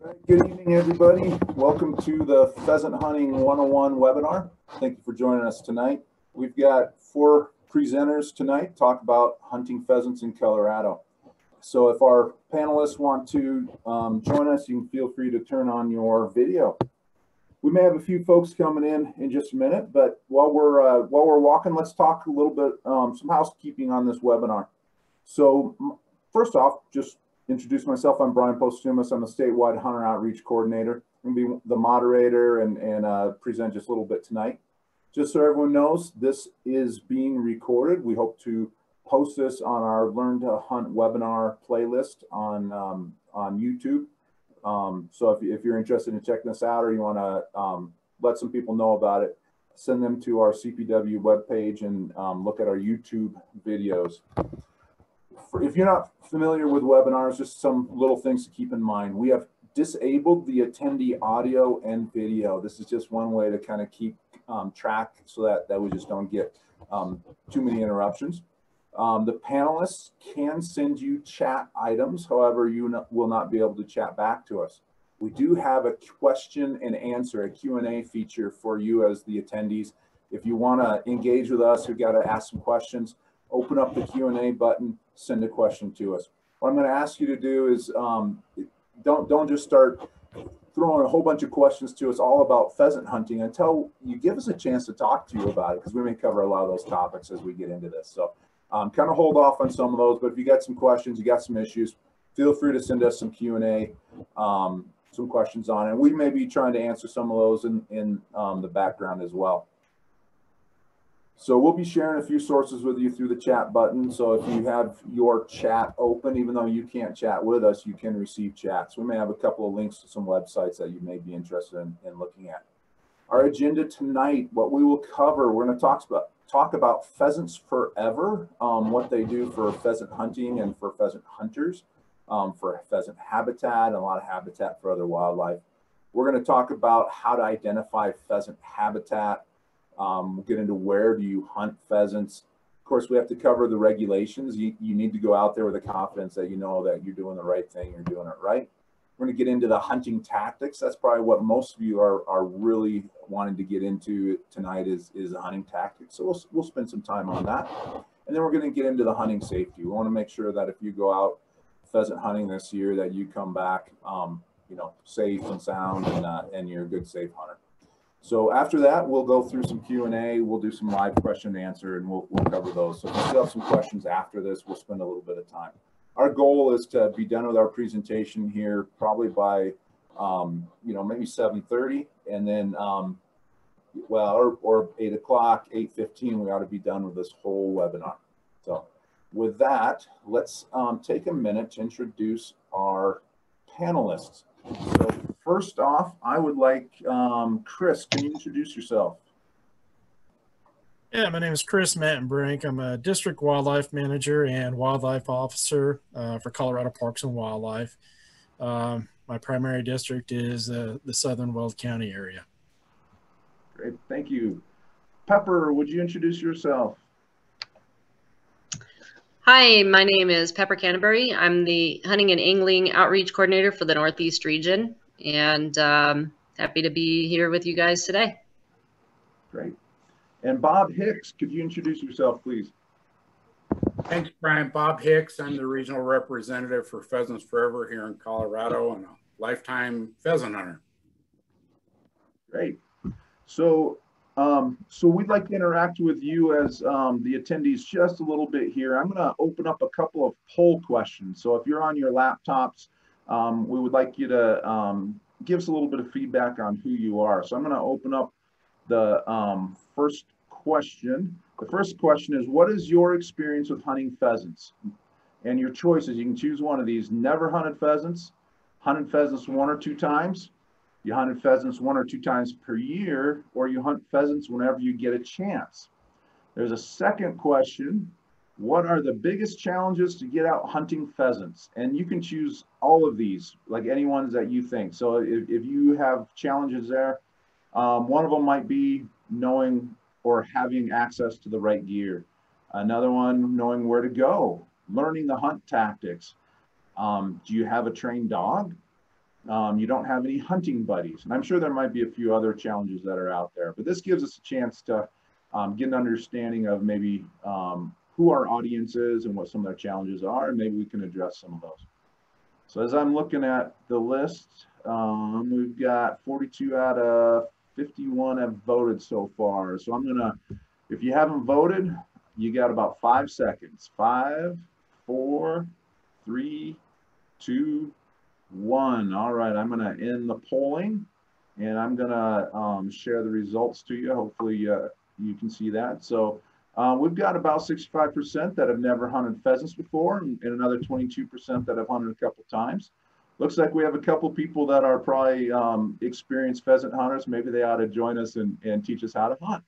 Good evening, everybody. Welcome to the Pheasant Hunting 101 webinar. Thank you for joining us tonight. We've got 4 presenters tonight talk about hunting pheasants in Colorado. So if our panelists want to join us, you can feel free to turn on your video. We may have a few folks coming in just a minute, but while we're walking, let's talk a little bit some housekeeping on this webinar. So first off, just introduce myself. I'm Brian Postumus. I'm the statewide hunter outreach coordinator. I'm going to be the moderator and present just a little bit tonight. Just so everyone knows, this is being recorded. We hope to post this on our Learn to Hunt webinar playlist on YouTube. So if you're interested in checking this out or you want to let some people know about it, send them to our CPW webpage and look at our YouTube videos. If you're not familiar with webinars, just some little things to keep in mind. We have disabled the attendee audio and video. This is just one way to kind of keep track so that we just don't get too many interruptions. The panelists can send you chat items. However, you will not be able to chat back to us. We do have a question and answer, a Q&A feature for you as the attendees. If you want to engage with us, we've got to ask some questions. Open up the Q&A button, send a question to us. What I'm going to ask you to do is don't just start throwing a whole bunch of questions to us all about pheasant hunting until you give us a chance to talk to you about it, because we may cover a lot of those topics as we get into this. So kind of hold off on some of those, but if you got some questions, you got some issues, feel free to send us some Q&A, some questions on it. And we may be trying to answer some of those in the background as well. So we'll be sharing a few sources with you through the chat button. So if you have your chat open, even though you can't chat with us, you can receive chats. We may have a couple of links to some websites that you may be interested in looking at. Our agenda tonight, what we will cover, we're going to talk about pheasants forever, what they do for pheasant hunting and for pheasant hunters, for pheasant habitat and a lot of habitat for other wildlife. We're going to talk about how to identify pheasant habitat. We'll get into where do you hunt pheasants. Of course, we have to cover the regulations. You need to go out there with the confidence that you know that you're doing the right thing, you're doing it right. We're going to get into the hunting tactics. That's probably what most of you are really wanting to get into tonight is the hunting tactics. So we'll spend some time on that. And then we're going to get into the hunting safety. We want to make sure that if you go out pheasant hunting this year, that you come back safe and sound and you're a good, safe hunter. So after that, we'll go through some Q&A. We'll do some live question and answer, and we'll cover those. So if you still have some questions after this, we'll spend a little bit of time. Our goal is to be done with our presentation here probably by, maybe 7:30, and then, or 8 o'clock, 8:15, we ought to be done with this whole webinar. So with that, let's take a minute to introduce our panelists. So first off, I would like, Chris, can you introduce yourself? Yeah, my name is Chris Mattenbrink. I'm a district wildlife manager and wildlife officer for Colorado Parks and Wildlife. My primary district is the southern Weld County area. Great, thank you. Pepper, would you introduce yourself? Hi, my name is Pepper Canterbury. I'm the hunting and angling outreach coordinator for the Northeast region, and happy to be here with you guys today. Great. And Bob Hicks, could you introduce yourself, please? Thanks, Brian. Bob Hicks. I'm the regional representative for Pheasants Forever here in Colorado and a lifetime pheasant hunter. Great. So we'd like to interact with you as the attendees just a little bit here. I'm going to open up a couple of poll questions. So if you're on your laptops, we would like you to give us a little bit of feedback on who you are. So I'm going to open up the first question. The first question is, what is your experience with hunting pheasants? And your choices, you can choose one of these. Never hunted pheasants 1 or 2 times, you hunted pheasants 1 or 2 times per year, or you hunt pheasants whenever you get a chance. There's a second question. What are the biggest challenges to get out hunting pheasants? And you can choose all of these, like any ones that you think. So if you have challenges there, one of them might be knowing or having access to the right gear. Another one, knowing where to go, learning the hunt tactics. Do you have a trained dog? You don't have any hunting buddies. And I'm sure there might be a few other challenges that are out there, but this gives us a chance to get an understanding of maybe who our audience is and what some of their challenges are, and maybe we can address some of those. So as I'm looking at the list, we've got 42 out of 51 have voted so far. So I'm gonna, if you haven't voted, you got about 5 seconds. 5, 4, 3, 2, 1. All right, I'm gonna end the polling, and I'm gonna share the results to you. Hopefully you can see that. So we've got about 65% that have never hunted pheasants before, and another 22% that have hunted a couple times. Looks like we have a couple people that are probably experienced pheasant hunters. Maybe they ought to join us and teach us how to hunt.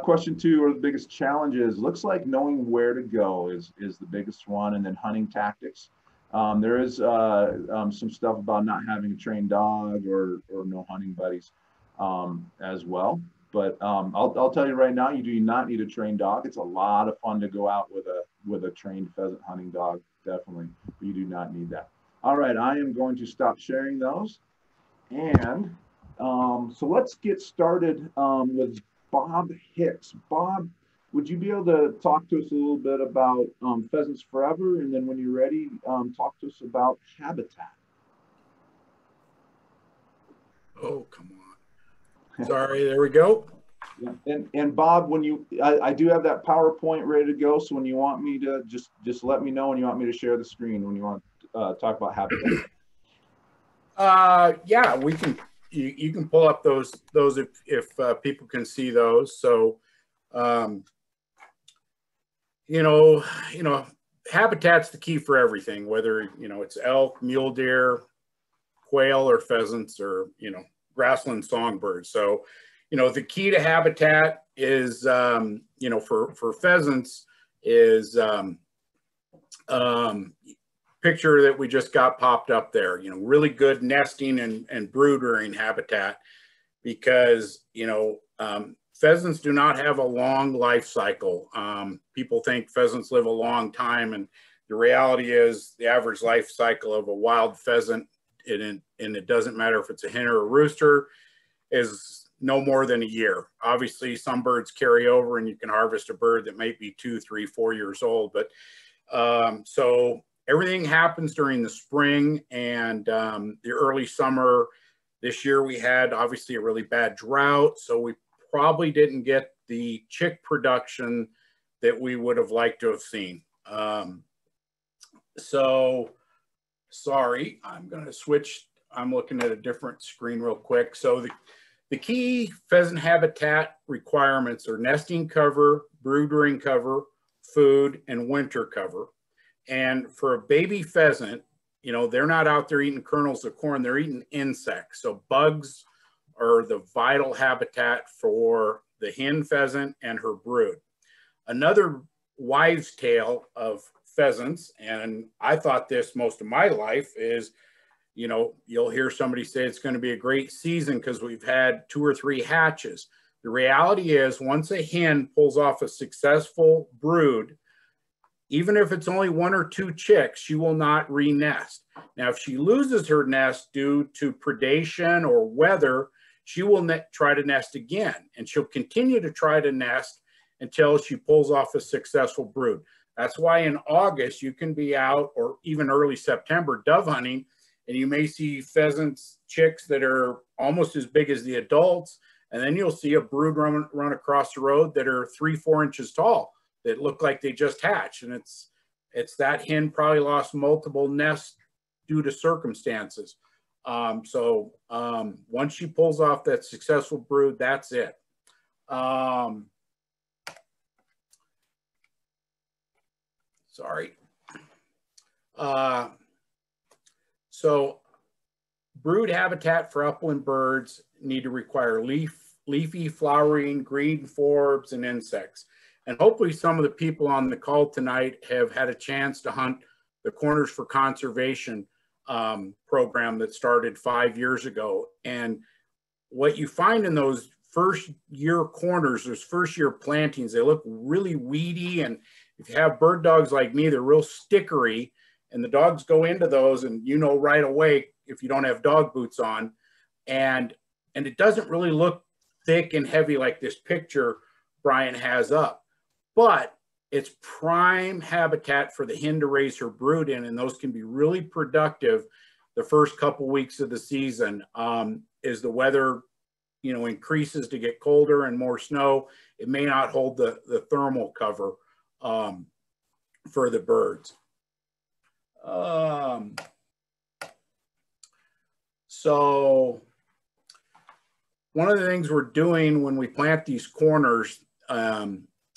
Question 2, or the biggest challenges? Looks like knowing where to go is the biggest one, and then hunting tactics. There is some stuff about not having a trained dog or no hunting buddies as well. But I'll tell you right now, you do not need a trained dog. It's a lot of fun to go out with a trained pheasant hunting dog, definitely. But you do not need that. All right, I am going to stop sharing those. And so let's get started with Bob Hicks. Bob, would you be able to talk to us a little bit about Pheasants Forever? And then when you're ready, talk to us about habitat. Oh, come on. Sorry, there we go. And Bob, when you, I do have that PowerPoint ready to go. So when you want me to, just let me know when you want me to share the screen, when you want to talk about habitat. Yeah, we can. You can pull up those if people can see those. So, you know, habitat's the key for everything. Whether it's elk, mule deer, quail, or pheasants, or grassland songbirds. So, the key to habitat is for pheasants is picture that we just got popped up there, really good nesting and brood rearing habitat, because, pheasants do not have a long life cycle. People think pheasants live a long time, and the reality is the average life cycle of a wild pheasant, and it doesn't matter if it's a hen or a rooster, is no more than a year. Obviously, some birds carry over, and you can harvest a bird that might be 2, 3, 4 years old. But so everything happens during the spring and the early summer. This year we had obviously a really bad drought, so we probably didn't get the chick production that we would have liked to have seen. So sorry, I'm going to switch. I'm looking at a different screen real quick. So the key pheasant habitat requirements are nesting cover, brood rearing cover, food, and winter cover. And for a baby pheasant, they're not out there eating kernels of corn, they're eating insects. So bugs are the vital habitat for the hen pheasant and her brood. Another wives' tale of pheasants, and I thought this most of my life, is, you'll hear somebody say it's going to be a great season because we've had 2 or 3 hatches. The reality is, once a hen pulls off a successful brood, even if it's only 1 or 2 chicks, she will not re-nest. Now, if she loses her nest due to predation or weather, she will try to nest again, and she'll continue to try to nest until she pulls off a successful brood. That's why in August, you can be out, or even early September, dove hunting, and you may see pheasants, chicks that are almost as big as the adults, and then you'll see a brood run across the road that are 3, 4 inches tall, that look like they just hatched. And it's that hen probably lost multiple nests due to circumstances. So once she pulls off that successful brood, that's it. Sorry. So brood habitat for upland birds need to require leafy, flowering, green forbs, and insects. And hopefully some of the people on the call tonight have had a chance to hunt the Corners for Conservation program that started 5 years ago. And what you find in those first year corners, those first year plantings, they look really weedy. And if you have bird dogs like me, they're real stickery. and the dogs go into those, and you know right away if you don't have dog boots on, and it doesn't really look thick and heavy like this picture Brian has up, but it's prime habitat for the hen to raise her brood in, and those can be really productive the first couple weeks of the season. As the weather, you know, increases to get colder and more snow, it may not hold the thermal cover for the birds. So one of the things we're doing when we plant these corners,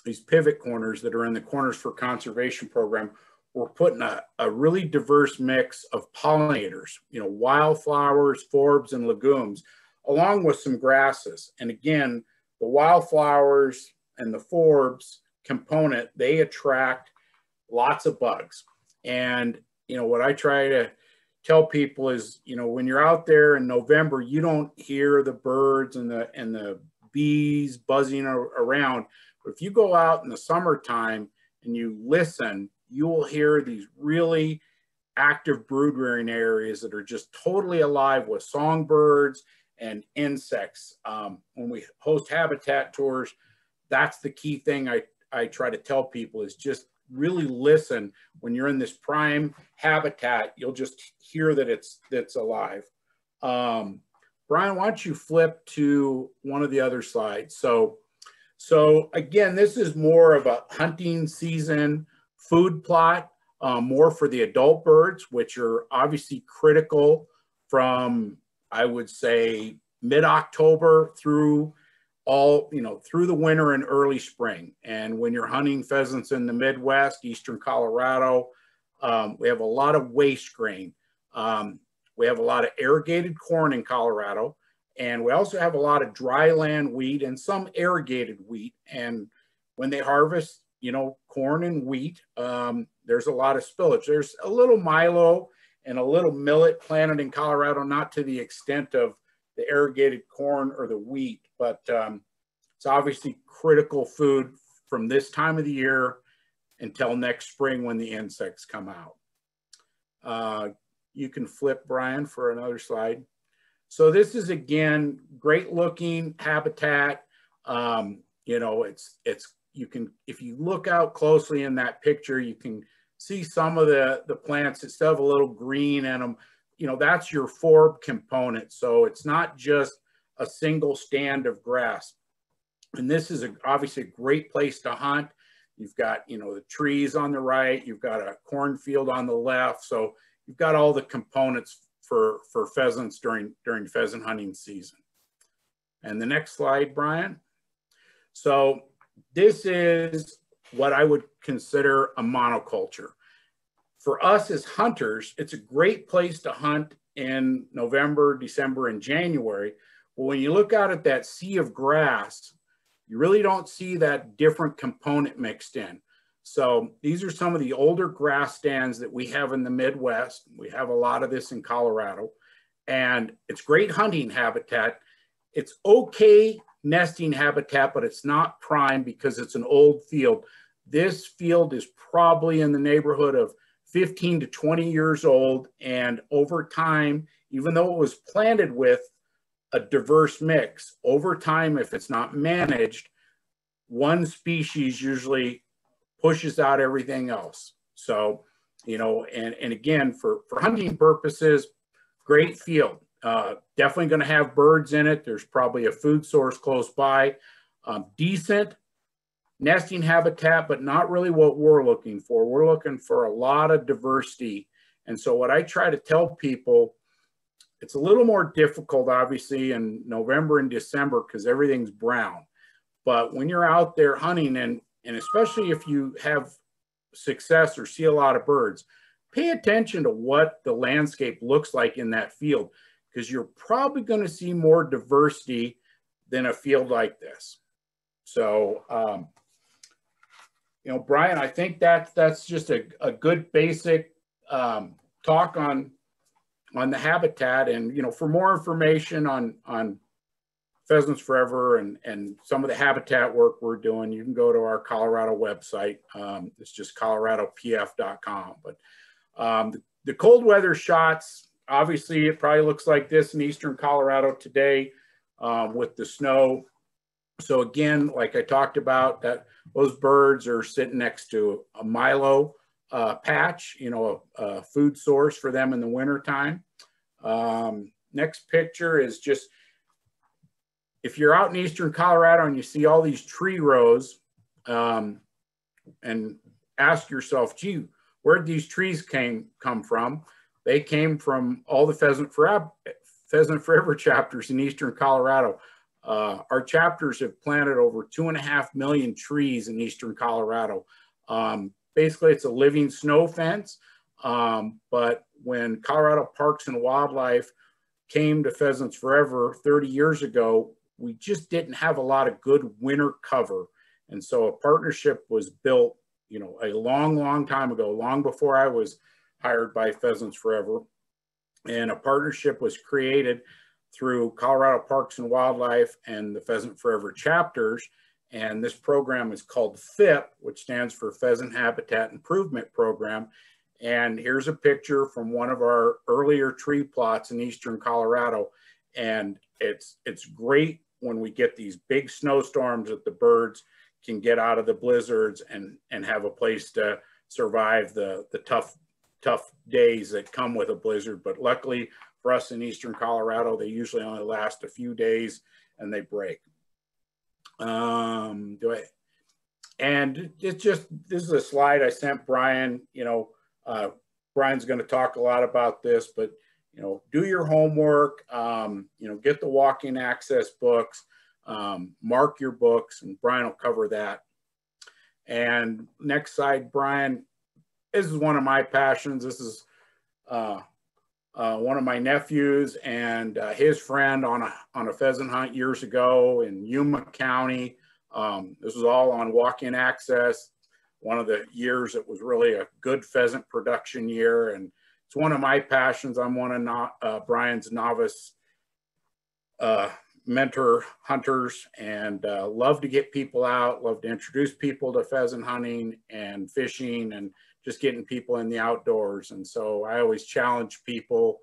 these pivot corners that are in the Corners for Conservation program, we're putting a really diverse mix of pollinators, you know, wildflowers, forbs, and legumes, along with some grasses. And again, the wildflowers and the forbs component, they attract lots of bugs. And, you know, what I try to tell people is, you know, when you're out there in November, you don't hear the birds and the bees buzzing around. But if you go out in the summertime and you listen, you will hear these really active brood rearing areas that are just totally alive with songbirds and insects. When we host habitat tours, that's the key thing I try to tell people is just really listen. When you're in this prime habitat, you'll just hear that it's alive. Brian, why don't you flip to one of the other slides? So again, this is more of a hunting season food plot, more for the adult birds, which are obviously critical from, I would say, mid-October through through the winter and early spring. And when you're hunting pheasants in the Midwest, Eastern Colorado, we have a lot of waste grain. We have a lot of irrigated corn in Colorado, and we also have a lot of dry land wheat and some irrigated wheat. And when they harvest, you know, corn and wheat, there's a lot of spillage. There's a little milo and a little millet planted in Colorado, not to the extent of the irrigated corn or the wheat, but it's obviously critical food from this time of the year until next spring when the insects come out. You can flip, Brian, for another slide. So this is, again, great looking habitat. You know, you can, if you look out closely in that picture, you can see some of the plants that still have a little green in them. You know, that's your forb component. So it's not just a single stand of grass. And this is obviously a great place to hunt. You've got, you know, the trees on the right, you've got a cornfield on the left. So you've got all the components for pheasants during pheasant hunting season. And the next slide, Brian. So this is what I would consider a monoculture. For us as hunters, it's a great place to hunt in November, December, and January. But when you look out at that sea of grass, you really don't see that different component mixed in. So these are some of the older grass stands that we have in the Midwest. We have a lot of this in Colorado, and it's great hunting habitat. It's okay nesting habitat, but it's not prime because it's an old field. This field is probably in the neighborhood of 15 to 20 years old. And over time, even though it was planted with a diverse mix, over time, if it's not managed, one species usually pushes out everything else. So, you know, and again, for hunting purposes, great field. Definitely going to have birds in it. There's probably a food source close by. Decent nesting habitat, but not really what we're looking for. We're looking for a lot of diversity. And so what I try to tell people, it's a little more difficult, obviously, in November and December because everything's brown. But when you're out there hunting, and especially if you have success or see a lot of birds, pay attention to what the landscape looks like in that field, because you're probably going to see more diversity than a field like this. So, you know, Brian, I think that's just a good basic talk on the habitat. And, you know, for more information on Pheasants Forever and some of the habitat work we're doing, you can go to our Colorado website. It's just coloradopf.com. But The cold weather shots, obviously it probably looks like this in eastern Colorado today with the snow. So again, like I talked about, that those birds are sitting next to a milo patch, you know, a food source for them in the wintertime. Next picture is just, if you're out in eastern Colorado and you see all these tree rows, and ask yourself, gee, where did these trees come from? They came from all the Pheasant Forever chapters in eastern Colorado. Our chapters have planted over 2.5 million trees in eastern Colorado. Basically, it's a living snow fence. But when Colorado Parks and Wildlife came to Pheasants Forever 30 years ago, we just didn't have a lot of good winter cover. And so a partnership was built, you know, a long time ago, long before I was hired by Pheasants Forever. And a partnership was created through Colorado Parks and Wildlife and the Pheasant Forever chapters. And this program is called PHIP, which stands for Pheasant Habitat Improvement Program. And here's a picture from one of our earlier tree plots in eastern Colorado. And it's great when we get these big snowstorms that the birds can get out of the blizzards and have a place to survive the tough days that come with a blizzard. But luckily for us in eastern Colorado, they usually only last a few days and they break. And it's just, this is a slide I sent Brian. You know, Brian's going to talk a lot about this, but you know, do your homework, you know, get the walk-in access books, mark your books, and Brian will cover that. And next slide, Brian, this is one of my passions. This is one of my nephews and his friend on a pheasant hunt years ago in Yuma County. This was all on walk-in access. One of the years it was really a good pheasant production year, and it's one of my passions. I'm one of Brian's novice mentor hunters, and love to get people out, love to introduce people to pheasant hunting and fishing and just getting people in the outdoors. And so I always challenge people,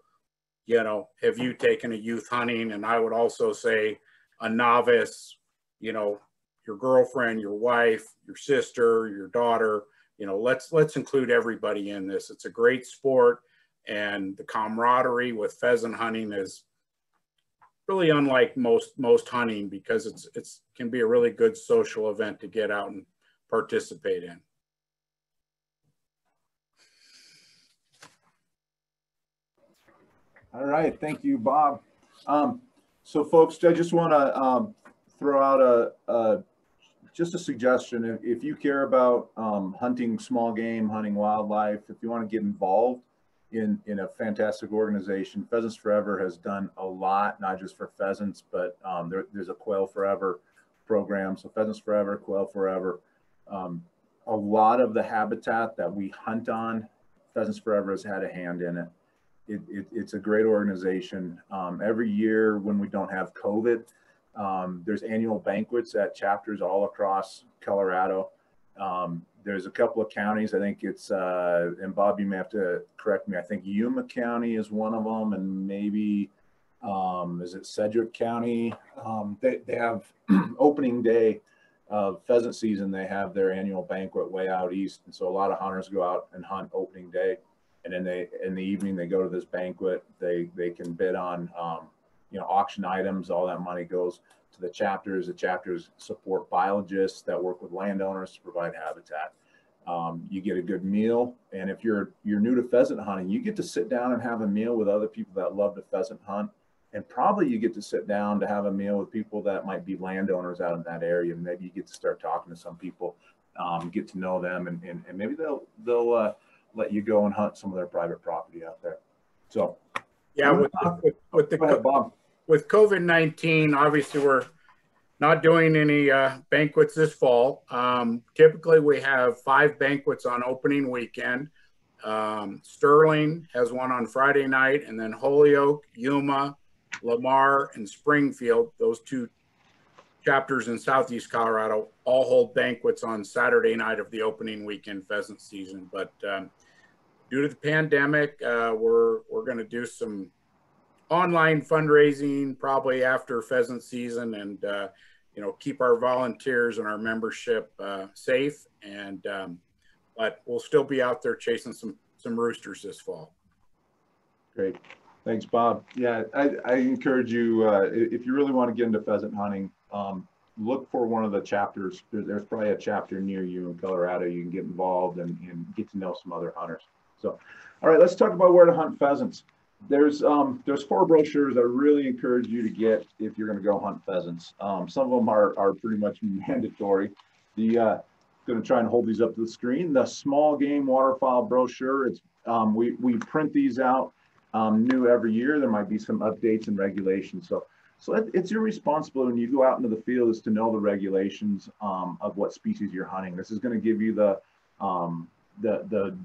you know, have you taken a youth hunting? And I would also say a novice, you know, your girlfriend, your wife, your sister, your daughter, you know, let's include everybody in this. It's a great sport, and the camaraderie with pheasant hunting is really unlike most hunting, because it's can be a really good social event to get out and participate in. All right, thank you, Bob. So folks, I just want to throw out just a suggestion. If you care about hunting small game, hunting wildlife, if you want to get involved in a fantastic organization, Pheasants Forever has done a lot, not just for pheasants, but there's a Quail Forever program. So Pheasants Forever, Quail Forever. A lot of the habitat that we hunt on, Pheasants Forever has had a hand in it. It's a great organization. Every year when we don't have COVID, there's annual banquets at chapters all across Colorado. There's a couple of counties, I think it's, and Bob, you may have to correct me, I think Yuma County is one of them, and maybe, is it Sedgwick County? They have opening day of pheasant season. They have their annual banquet way out east. And so a lot of hunters go out and hunt opening day. And then in the evening, they go to this banquet. They can bid on, you know, auction items. All that money goes to the chapters. The chapters support biologists that work with landowners to provide habitat. You get a good meal, and if you're new to pheasant hunting, you get to sit down and have a meal with other people that love to pheasant hunt, and probably you get to sit down to have a meal with people that might be landowners out in that area. Maybe you get to start talking to some people, get to know them, and maybe they'll let you go and hunt some of their private property out there. So yeah, with COVID-19, obviously we're not doing any banquets this fall. Typically we have 5 banquets on opening weekend. Sterling has one on Friday night, and then Holyoke, Yuma, Lamar, and Springfield, those 2 chapters in Southeast Colorado, all hold banquets on Saturday night of the opening weekend pheasant season. But due to the pandemic, we're going to do some online fundraising probably after pheasant season, and keep our volunteers and our membership safe. And but we'll still be out there chasing some roosters this fall. Great. Thanks, Bob. Yeah, I encourage you, if you really want to get into pheasant hunting, look for one of the chapters. There's probably a chapter near you in Colorado. You can get involved and get to know some other hunters. So, all right, let's talk about where to hunt pheasants. There's 4 brochures I really encourage you to get if you're going to go hunt pheasants. Some of them are pretty much mandatory. Going to try and hold these up to the screen. The small game waterfowl brochure. It's we print these out new every year. There might be some updates and regulations. So it's your responsibility when you go out into the field is to know the regulations of what species you're hunting. This is going to give you the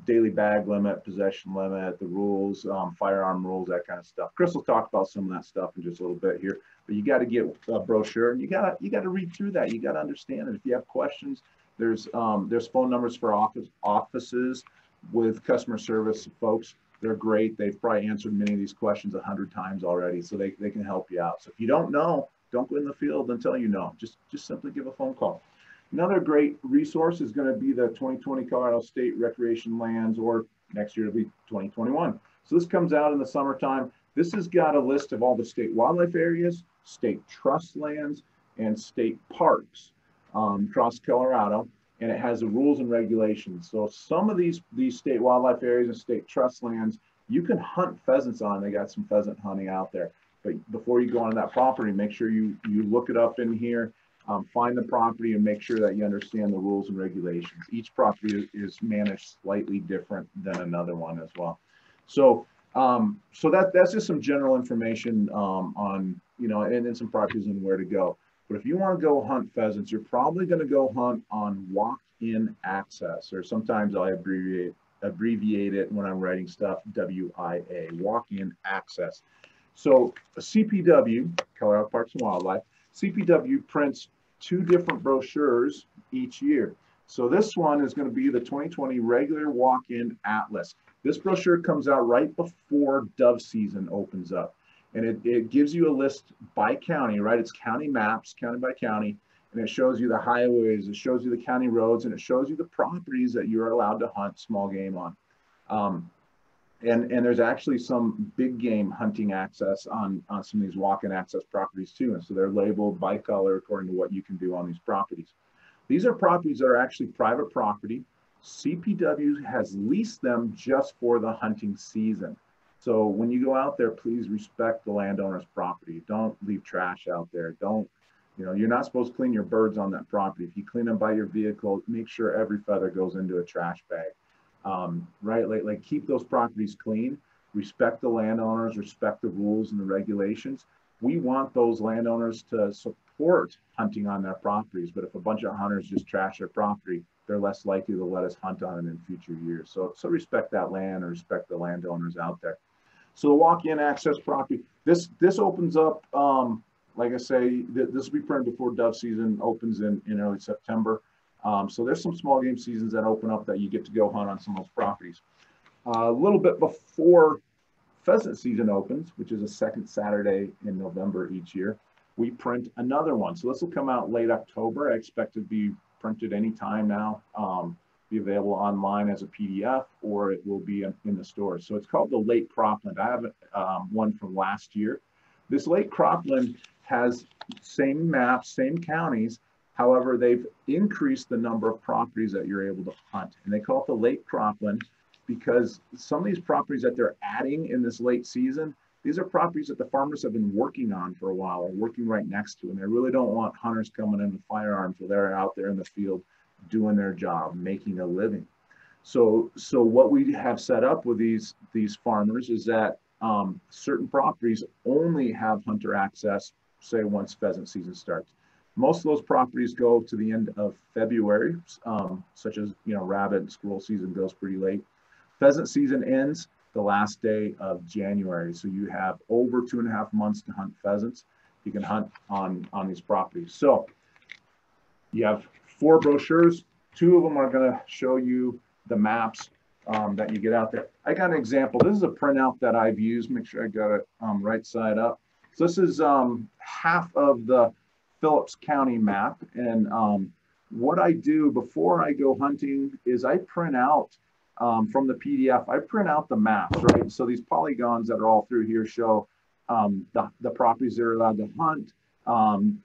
daily bag limit, possession limit, the rules, firearm rules, that kind of stuff. Chris will talk about some of that stuff in just a little bit here. But you got to get a brochure, and you got to read through that. You got to understand it. If you have questions, there's phone numbers for offices with customer service folks. They're great. They've probably answered many of these questions 100 times already, so they can help you out. So if you don't know, don't go in the field until you know. Just simply give a phone call. Another great resource is going to be the 2020 Colorado State Recreation Lands, or next year it'll be 2021. So this comes out in the summertime. This has got a list of all the state wildlife areas, state trust lands, and state parks across Colorado. And it has the rules and regulations. So some of these state wildlife areas and state trust lands, you can hunt pheasants on. They got some pheasant hunting out there. But before you go onto that property, make sure you look it up in here, find the property, and make sure that you understand the rules and regulations. Each property is managed slightly different than another one as well. So that's just some general information on, and then some properties and where to go. But if you want to go hunt pheasants, you're probably going to go hunt on walk-in access, or sometimes I abbreviate it when I'm writing stuff, WIA, walk-in access. So CPW, Colorado Parks and Wildlife, CPW prints 2 different brochures each year. So this one is going to be the 2020 regular walk-in atlas. This brochure comes out right before dove season opens up. And it gives you a list by county, right? It's county maps, county by county, and it shows you the highways, it shows you the county roads, and it shows you the properties that you're allowed to hunt small game on. And there's actually some big game hunting access on some of these walk-in access properties too. And so they're labeled by color according to what you can do on these properties. These are properties that are actually private property. CPW has leased them just for the hunting season. So when you go out there, please respect the landowner's property. Don't leave trash out there. You're not supposed to clean your birds on that property. If you clean them by your vehicle, make sure every feather goes into a trash bag. Right? Like keep those properties clean. Respect the landowners, respect the rules and the regulations. We want those landowners to support hunting on their properties. But if a bunch of hunters just trash their property, they're less likely to let us hunt on it in future years. So respect that land, or respect the landowners out there. So the walk-in access property, this opens up, like I say, this will be printed before dove season opens in early September. So there's some small game seasons that open up that you get to go hunt on some of those properties. A little bit before pheasant season opens, which is a second Saturday in November each year, we print another one. So this will come out late October. I expect it to be printed anytime now. Be available online as a PDF, or it will be in the store. So it's called the Lake Cropland. I have one from last year. This Lake Cropland has same maps, same counties. However, they've increased the number of properties that you're able to hunt. And they call it the Lake Cropland because some of these properties that they're adding in this late season, these are properties that the farmers have been working on for a while, or working right next to, and they really don't want hunters coming in with firearms while they're out there in the field doing their job, making a living. So what we have set up with these farmers is that certain properties only have hunter access, say once pheasant season starts. Most of those properties go to the end of February, such as, rabbit and squirrel season goes pretty late. Pheasant season ends the last day of January. So you have over 2.5 months to hunt pheasants. You can hunt on these properties. So you have 4 brochures. 2 of them are going to show you the maps that you get out there. I got an example. This is a printout that I've used. Make sure I got it right side up. So this is half of the Phillips County map. And what I do before I go hunting is I print out from the PDF, I print out the maps, right? So these polygons that are all through here show the properties they're allowed to hunt.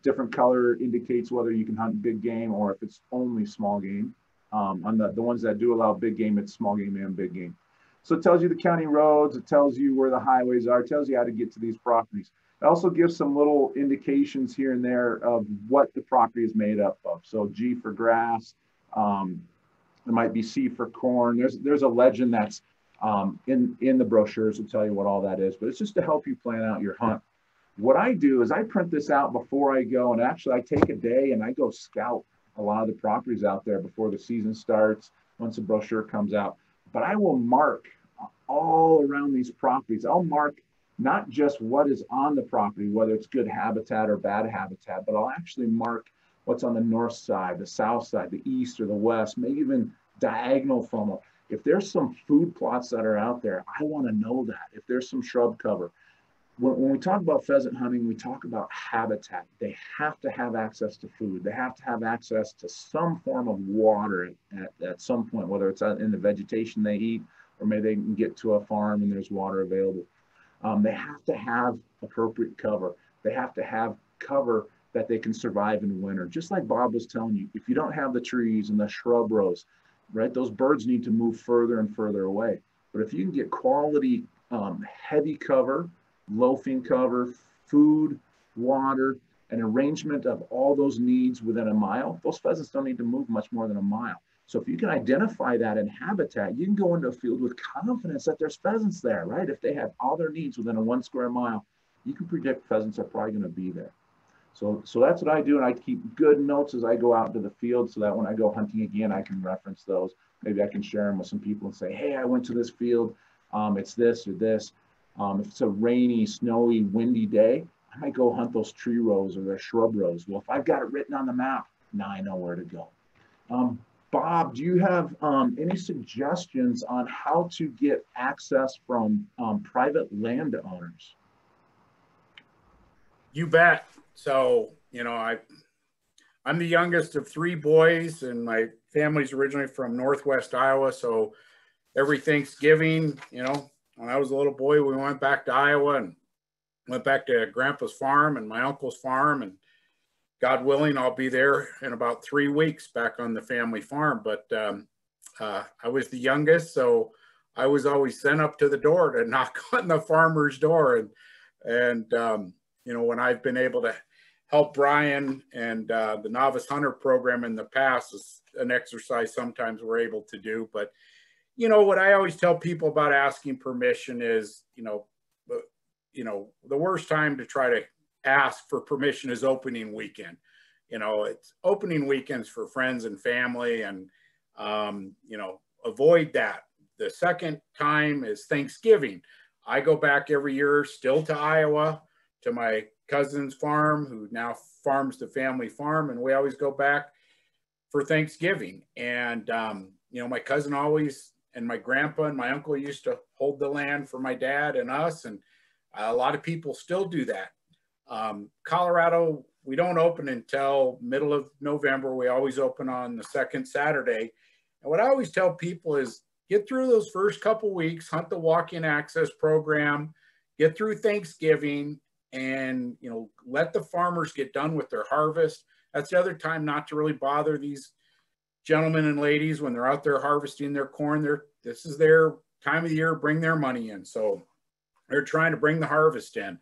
Different color indicates whether you can hunt big game or if it's only small game. On the ones that do allow big game, it's small game and big game. So it tells you the county roads, it tells you where the highways are, it tells you how to get to these properties. It also gives some little indications here and there of what the property is made up of. So G for grass, there might be C for corn. There's a legend that's in the brochures to tell you what all that is, but it's just to help you plan out your hunt. What I do is I print this out before I go, and actually I take a day and I go scout a lot of the properties out there before the season starts, once the brochure comes out. But I will mark all around these properties. I'll mark not just what is on the property, whether it's good habitat or bad habitat, but I'll actually mark what's on the north side, the south side, the east or the west, maybe even diagonal from it. If there's some food plots that are out there, I want to know that. If there's some shrub cover. When we talk about pheasant hunting, we talk about habitat. They have to have access to food. They have to have access to some form of water at some point, whether it's in the vegetation they eat, or maybe they can get to a farm and there's water available. They have to have appropriate cover. They have to have cover that they can survive in winter. Just like Bob was telling you, if you don't have the trees and the shrub rows, right, those birds need to move further and further away. But if you can get quality heavy cover, loafing cover, food, water, an arrangement of all those needs within a mile, those pheasants don't need to move much more than a mile. So if you can identify that in habitat, you can go into a field with confidence that there's pheasants there, right? If they have all their needs within a 1 square mile, you can predict pheasants are probably going to be there. So that's what I do, and I keep good notes as I go out into the field so that when I go hunting again, I can reference those. Maybe I can share them with some people and say, hey, I went to this field, it's this or this. If it's a rainy, snowy, windy day, I might go hunt those tree rows or their shrub rows. Well, if I've got it written on the map, now I know where to go. Bob, do you have any suggestions on how to get access from private landowners? You bet. So, you know, I'm the youngest of 3 boys, and my family's originally from Northwest Iowa. So every Thanksgiving, you know, when I was a little boy, we went back to Iowa and went back to Grandpa's farm and my uncle's farm. And God willing, I'll be there in about 3 weeks back on the family farm. But I was the youngest, so I was always sent up to the door to knock on the farmer's door. And you know, when I've been able to help Brian and the Novice Hunter program in the past, is an exercise sometimes we're able to do. But, you know, what I always tell people about asking permission is, you know, the worst time to try to ask for permission is opening weekend. You know, it's opening weekends for friends and family, and, you know, avoid that. The second time is Thanksgiving. I go back every year still to Iowa, to my cousin's farm, who now farms the family farm, and we always go back for Thanksgiving. And you know, my cousin always, and my grandpa and my uncle used to hold the land for my dad and us, and a lot of people still do that. Colorado, we don't open until middle of November. We always open on the 2nd Saturday. And what I always tell people is get through those first couple weeks, hunt the walk-in access program, get through Thanksgiving, and, you know, let the farmers get done with their harvest. That's the other time not to really bother these gentlemen and ladies when they're out there harvesting their corn. This is their time of the year, bring their money in. So they're trying to bring the harvest in.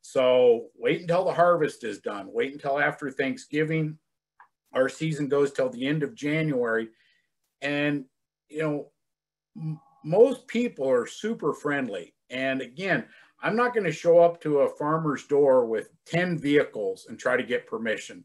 So wait until the harvest is done. Wait until after Thanksgiving. Our season goes till the end of January. And, you know, most people are super friendly. And again, I'm not going to show up to a farmer's door with 10 vehicles and try to get permission.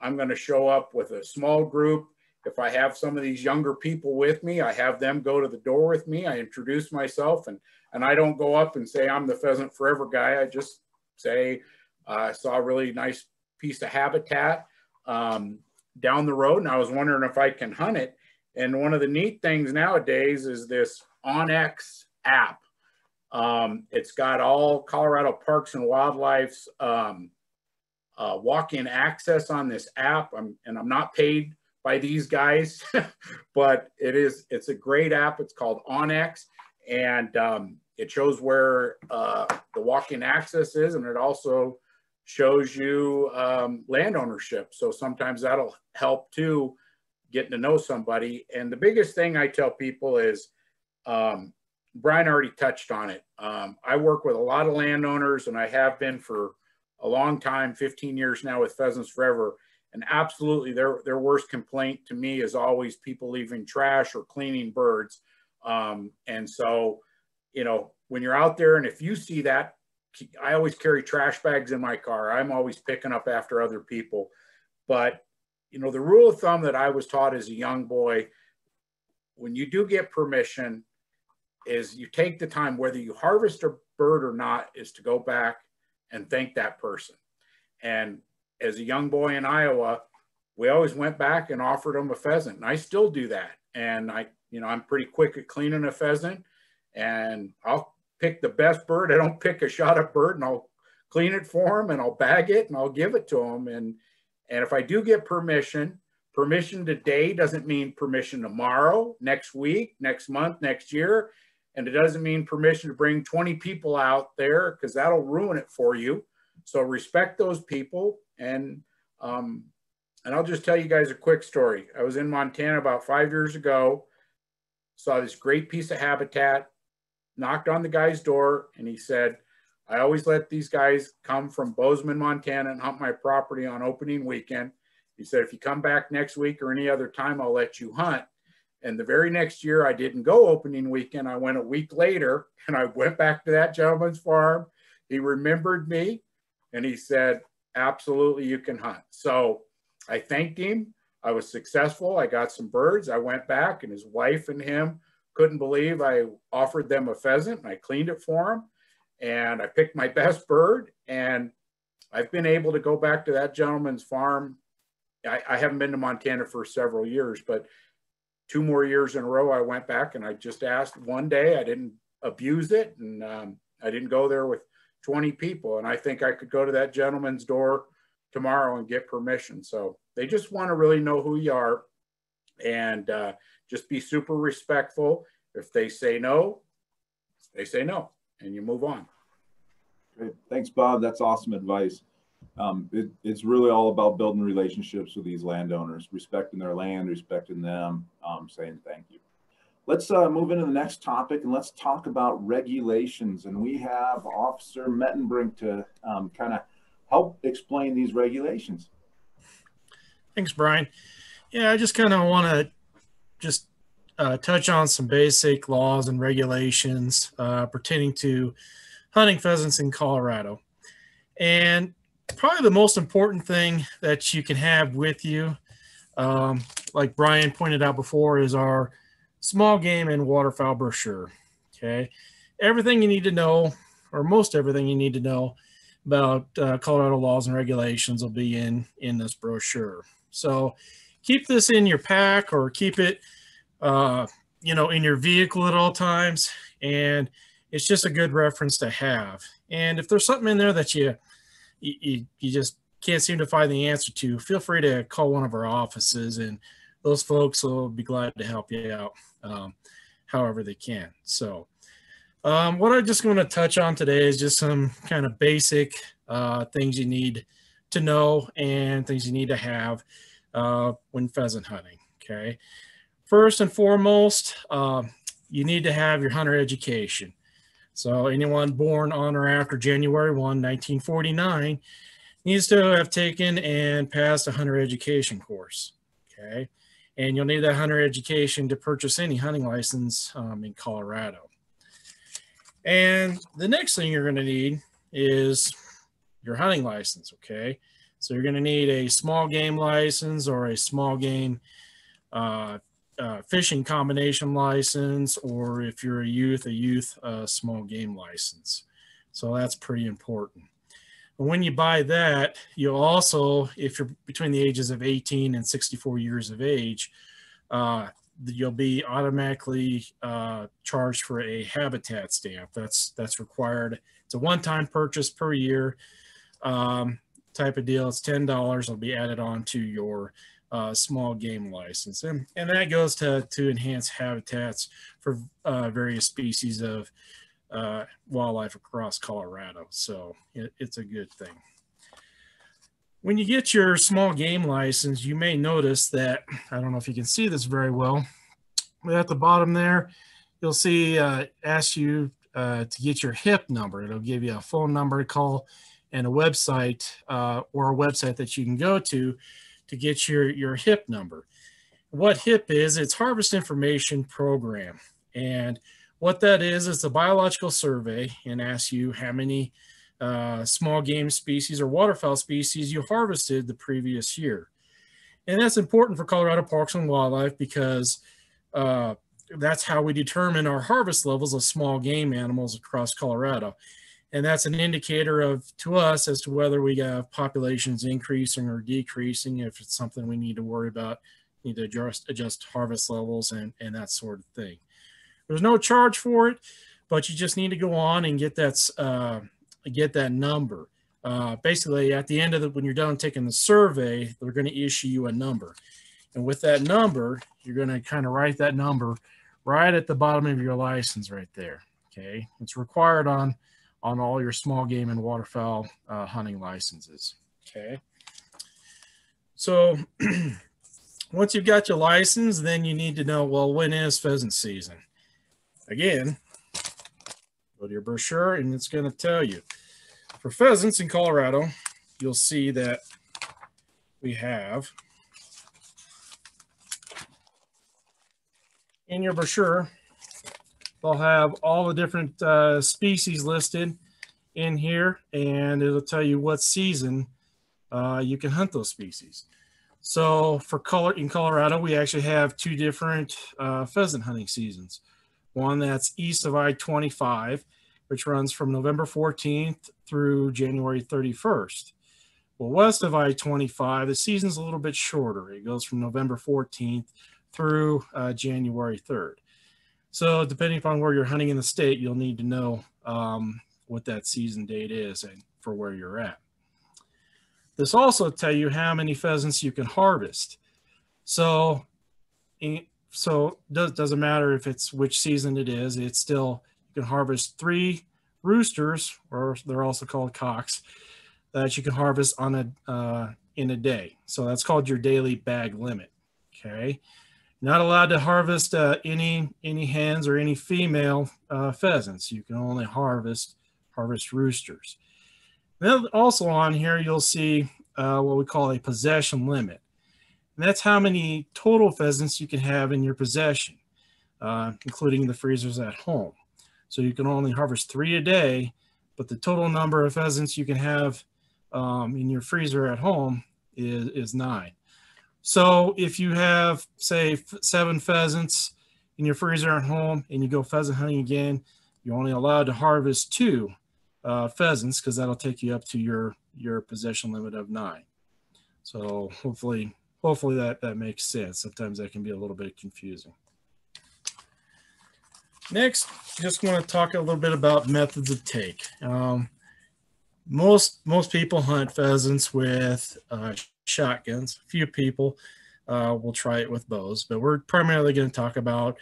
I'm going to show up with a small group. If I have some of these younger people with me, I have them go to the door with me. I introduce myself, and I don't go up and say I'm the Pheasant Forever guy. I just say I saw a really nice piece of habitat down the road, and I was wondering if I can hunt it. And one of the neat things nowadays is this OnX app. It's got all Colorado Parks and Wildlife's walk-in access on this app. And I'm not paid by these guys, but it's a great app. It's called OnX, and it shows where the walk-in access is, and it also shows you land ownership. So sometimes that'll help too, getting to know somebody. And the biggest thing I tell people is, Brian already touched on it. I work with a lot of landowners, and I have been for a long time, 15 years now with Pheasants Forever. And absolutely, their worst complaint to me is always people leaving trash or cleaning birds. And so, you know, when you're out there, and if you see that, I always carry trash bags in my car. I'm always picking up after other people. But, you know, the rule of thumb that I was taught as a young boy, when you do get permission, is you take the time, whether you harvest a bird or not, is to go back and thank that person. And as a young boy in Iowa, we always went back and offered them a pheasant. And I still do that. And I'm pretty quick at cleaning a pheasant, and I'll pick the best bird. I don't pick a shot up bird, and I'll clean it for them, and I'll bag it, and I'll give it to them. And if I do get permission today doesn't mean permission tomorrow, next week, next month, next year. And it doesn't mean permission to bring 20 people out there, because that'll ruin it for you. So respect those people. And I'll just tell you guys a quick story. I was in Montana about 5 years ago, saw this great piece of habitat, knocked on the guy's door, and he said, I always let these guys come from Bozeman, Montana, and hunt my property on opening weekend. He said, if you come back next week or any other time, I'll let you hunt. And the very next year, I didn't go opening weekend. I went a week later, and I went back to that gentleman's farm. He remembered me, and he said, absolutely, you can hunt. So I thanked him. I was successful. I got some birds. I went back, and his wife and him couldn't believe I offered them a pheasant, and I cleaned it for them. And I picked my best bird, and I've been able to go back to that gentleman's farm. I haven't been to Montana for several years, but 2 more years in a row, I went back, and I just asked one day. I didn't abuse it, and I didn't go there with 20 people. And I think I could go to that gentleman's door tomorrow and get permission. So they just want to really know who you are, and just be super respectful. If they say no, they say no, and you move on. Great. Thanks, Bob. That's awesome advice. It's really all about building relationships with these landowners, respecting their land, respecting them, saying thank you. Let's move into the next topic, and let's talk about regulations. And we have Officer Mettenbrink to kind of help explain these regulations. Thanks, Brian. Yeah, I just kind of want to just touch on some basic laws and regulations pertaining to hunting pheasants in Colorado. And probably the most important thing that you can have with you, like Brian pointed out before, is our small game and waterfowl brochure. Okay, everything you need to know, or most everything you need to know about Colorado laws and regulations will be in this brochure. So keep this in your pack, or keep it in your vehicle at all times, and it's just a good reference to have. And if there's something in there that you just can't seem to find the answer to, feel free to call one of our offices, and those folks will be glad to help you out however they can. So what I'm just going to touch on today is just some kind of basic things you need to know and things you need to have when pheasant hunting. Okay, first and foremost, you need to have your hunter education. So anyone born on or after January 1, 1949 needs to have taken and passed a hunter education course. Okay, and you'll need that hunter education to purchase any hunting license in Colorado. And the next thing you're going to need is your hunting license. Okay, so you're going to need a small game license or a small game fishing combination license, or if you're a youth small game license. So that's pretty important. And when you buy that, you'll also, if you're between the ages of 18 and 64 years of age, you'll be automatically charged for a habitat stamp. That's required. It's a one-time purchase per year type of deal. It's $10. It'll be added on to your small game license, and that goes to enhance habitats for various species of wildlife across Colorado. So it's a good thing. When you get your small game license, you may notice that, I don't know if you can see this very well, but at the bottom there, you'll see ask you to get your HIP number. It'll give you a phone number to call and a website or a website that you can go to get your HIP number. What HIP is, it's Harvest Information Program. And what that is, it's a biological survey and asks you how many small game species or waterfowl species you harvested the previous year. And that's important for Colorado Parks and Wildlife because that's how we determine our harvest levels of small game animals across Colorado. And that's an indicator to us as to whether we have populations increasing or decreasing, if it's something we need to worry about, need to adjust harvest levels and that sort of thing. There's no charge for it, but you just need to go on and get that number. Basically, at the end of when you're done taking the survey, they're going to issue you a number. And with that number, you're going to kind of write that number right at the bottom of your license right there. Okay, it's required on all your small game and waterfowl hunting licenses. Okay, so once you've got your license, then you need to know, well, when is pheasant season? Again, go to your brochure and it's going to tell you. For pheasants in Colorado, you'll see that we have in your brochure, they'll have all the different species listed in here, and it'll tell you what season you can hunt those species. So in Colorado, we actually have two different pheasant hunting seasons. One that's east of I-25, which runs from November 14th through January 31st. Well, west of I-25, the season's a little bit shorter. It goes from November 14th through January 3rd. So depending upon where you're hunting in the state, you'll need to know what that season date is and for where you're at. This also tells you how many pheasants you can harvest. So doesn't matter if it's which season it is, it's still, you can harvest 3 roosters, or they're also called cocks, that you can harvest on in a day. So that's called your daily bag limit. Okay, not allowed to harvest any hens or any female pheasants. You can only harvest roosters. Then also on here you'll see what we call a possession limit. And that's how many total pheasants you can have in your possession, including the freezers at home. So you can only harvest 3 a day, but the total number of pheasants you can have in your freezer at home is 9. So if you have, say, 7 pheasants in your freezer at home and you go pheasant hunting again, you're only allowed to harvest 2 pheasants, because that'll take you up to your possession limit of 9. So hopefully that makes sense. Sometimes that can be a little bit confusing. Next, just want to talk a little bit about methods of take. Most people hunt pheasants with shotguns. A few people will try it with bows, but we're primarily going to talk about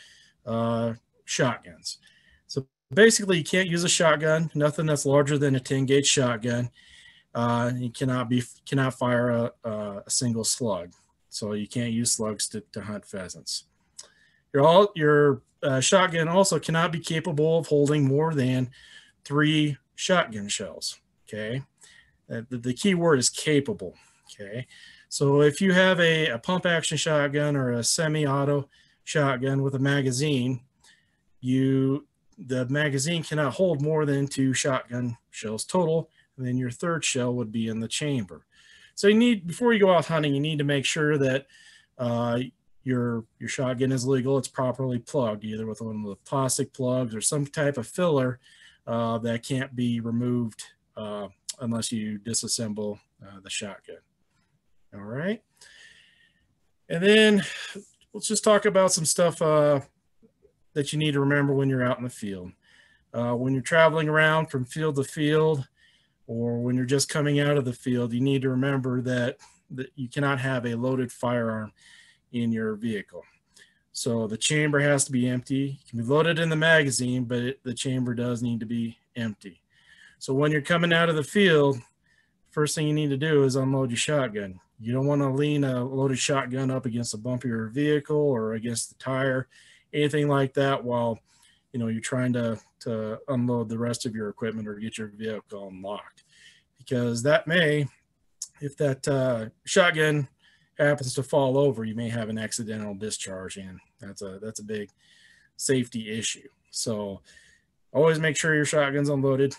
shotguns. So basically, you can't use a shotgun, nothing that's larger than a 10-gauge shotgun. You cannot fire a single slug. So you can't use slugs to hunt pheasants. Your shotgun also cannot be capable of holding more than 3 shotgun shells. Okay, the key word is capable. Okay, so if you have a pump action shotgun or a semi-auto shotgun with a magazine, the magazine cannot hold more than 2 shotgun shells total, and then your 3rd shell would be in the chamber. So before you go out hunting, you need to make sure that your shotgun is legal. It's properly plugged, either with one of the plastic plugs or some type of filler that can't be removed unless you disassemble the shotgun. All right. And then let's just talk about some stuff that you need to remember when you're out in the field. When you're traveling around from field to field, or when you're just coming out of the field, you need to remember that you cannot have a loaded firearm in your vehicle. So the chamber has to be empty. It can be loaded in the magazine, but the chamber does need to be empty. So when you're coming out of the field, first thing you need to do is unload your shotgun. You don't want to lean a loaded shotgun up against the bumper of your vehicle or against the tire, anything like that, while you're trying to unload the rest of your equipment or get your vehicle unlocked. Because that may, if that shotgun happens to fall over, you may have an accidental discharge, and that's a big safety issue. So always make sure your shotgun's unloaded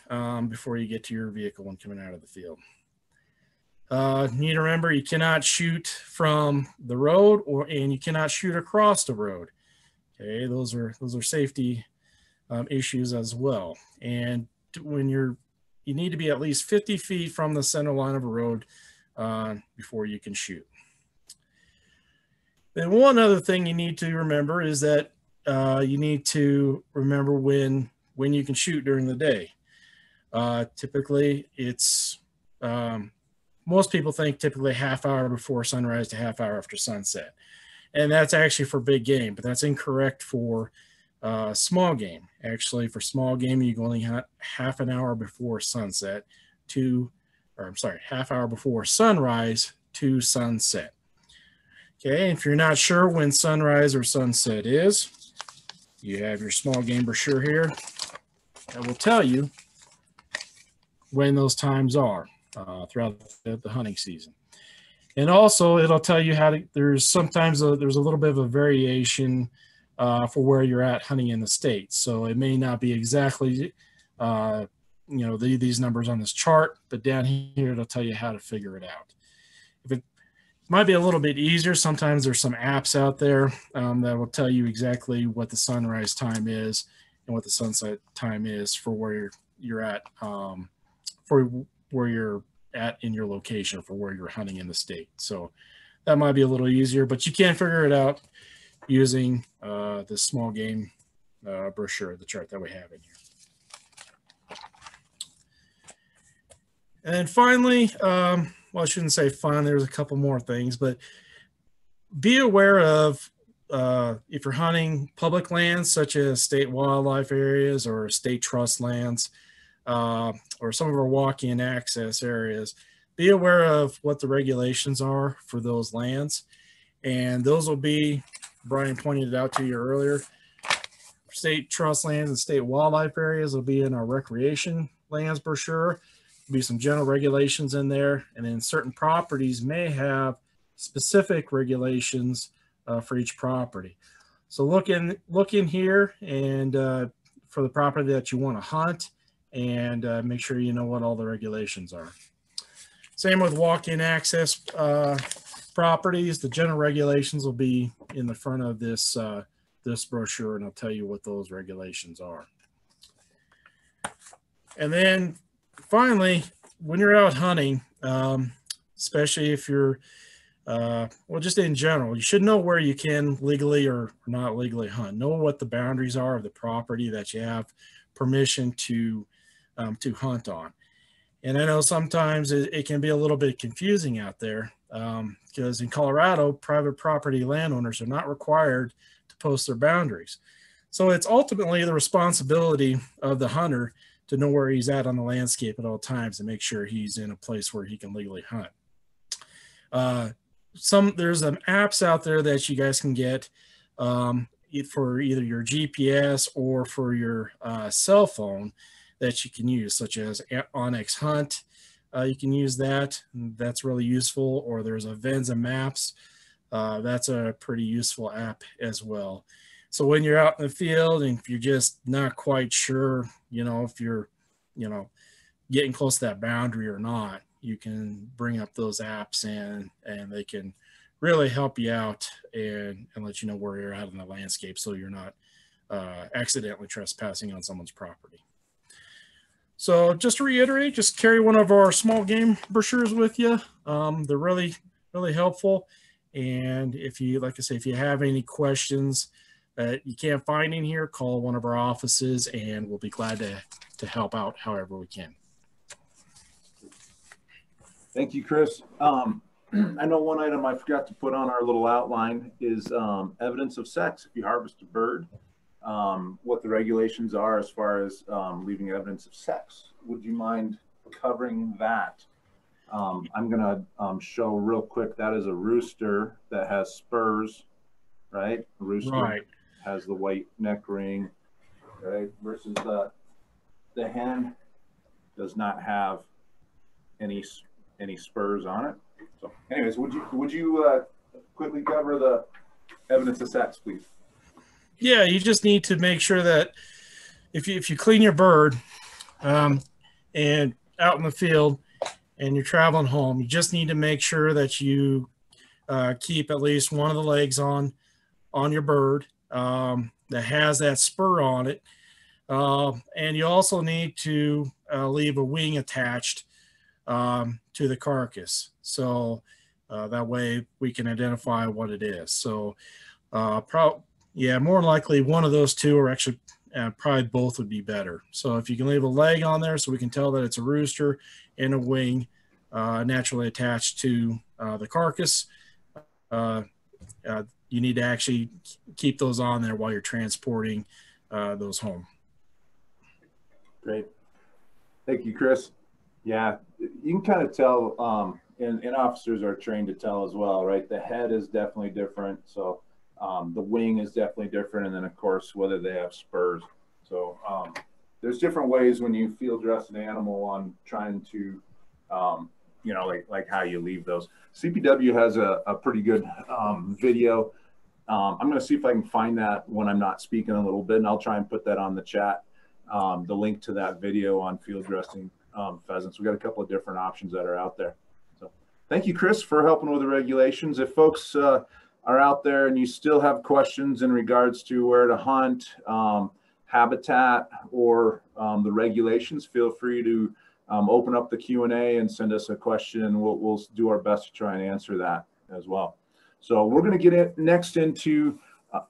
before you get to your vehicle when coming out of the field. You need to remember you cannot shoot from the road, and you cannot shoot across the road. Okay, those are safety issues as well. And when you need to be at least 50 feet from the center line of a road before you can shoot. Then one other thing you need to remember is that you need to remember when you can shoot during the day. Typically, it's most people think typically half hour before sunrise to half hour after sunset. And that's actually for big game, but that's incorrect for small game. Actually, for small game, you can only hunt half an hour before sunset half hour before sunrise to sunset. Okay, if you're not sure when sunrise or sunset is, you have your small game brochure here that will tell you when those times are throughout the hunting season. And also it'll tell you there's sometimes there's a little bit of a variation for where you're at hunting in the state. So it may not be exactly, these numbers on this chart, but down here it'll tell you how to figure it out. If it might be a little bit easier, sometimes there's some apps out there that will tell you exactly what the sunrise time is and what the sunset time is for where you're at, for where you're at in your location, for where you're hunting in the state. So that might be a little easier, but you can figure it out using this small game brochure, the chart that we have in here. And then finally, well, I shouldn't say finally, there's a couple more things, but be aware of if you're hunting public lands such as state wildlife areas or state trust lands, or some of our walk-in access areas, be aware of what the regulations are for those lands. And those will be, Brian pointed it out to you earlier, state trust lands and state wildlife areas will be in our recreation lands brochure. There'll be some general regulations in there, and then certain properties may have specific regulations for each property. So look in here and for the property that you want to hunt, and make sure you know what all the regulations are. Same with walk-in access properties. The general regulations will be in the front of this this brochure, and I'll tell you what those regulations are. And then finally, when you're out hunting, especially if you're well, just in general, you should know where you can legally or not legally hunt. Know what the boundaries are of the property that you have permission to hunt on. And I know sometimes it can be a little bit confusing out there because in Colorado, private property landowners are not required to post their boundaries. So it's ultimately the responsibility of the hunter to know where he's at on the landscape at all times and make sure he's in a place where he can legally hunt. There's apps out there that you guys can get for either your GPS or for your cell phone that you can use, such as Onyx Hunt. You can use that. That's really useful. Or there's a Venza Maps. That's a pretty useful app as well. So when you're out in the field and if you're just not quite sure, if you're, getting close to that boundary or not, you can bring up those apps and they can really help you out and let you know where you're at in the landscape so you're not accidentally trespassing on someone's property. So just to reiterate, just carry one of our small game brochures with you. They're really, really helpful. And if you, like I say, if you have any questions that you can't find in here, call one of our offices and we'll be glad to help out however we can. Thank you, Chris. I know one item I forgot to put on our little outline is evidence of sex. If you harvest a bird, what the regulations are as far as leaving evidence of sex. Would you mind covering that? I'm going to show real quick. That is a rooster that has spurs, right? A rooster has the white neck ring, right? Versus the hen does not have any spurs on it. So anyways, would you quickly cover the evidence of sex, please? Yeah, you just need to make sure that if you clean your bird and out in the field and you're traveling home, you just need to make sure that you keep at least one of the legs on your bird that has that spur on it. And you also need to leave a wing attached to the carcass. So that way we can identify what it is. So yeah, more likely one of those two, or actually probably both would be better. So if you can leave a leg on there so we can tell that it's a rooster, and a wing naturally attached to the carcass, you need to actually keep those on there while you're transporting those home. Great. Thank you, Chris. Yeah, you can kind of tell, and officers are trained to tell as well, right? The head is definitely different. So the wing is definitely different. And then, of course, whether they have spurs. So there's different ways when you field dress an animal on trying to, you know, like how you leave those. CPW has a pretty good video. I'm going to see if I can find that when I'm not speaking a little bit, and I'll try and put that on the chat, the link to that video on field dressing pheasants. We've got a couple of different options that are out there. So thank you, Chris, for helping with the regulations. If folks are out there and you still have questions in regards to where to hunt, habitat, or the regulations, feel free to open up the Q&A and send us a question, and we'll do our best to try and answer that as well. So we're going to get next into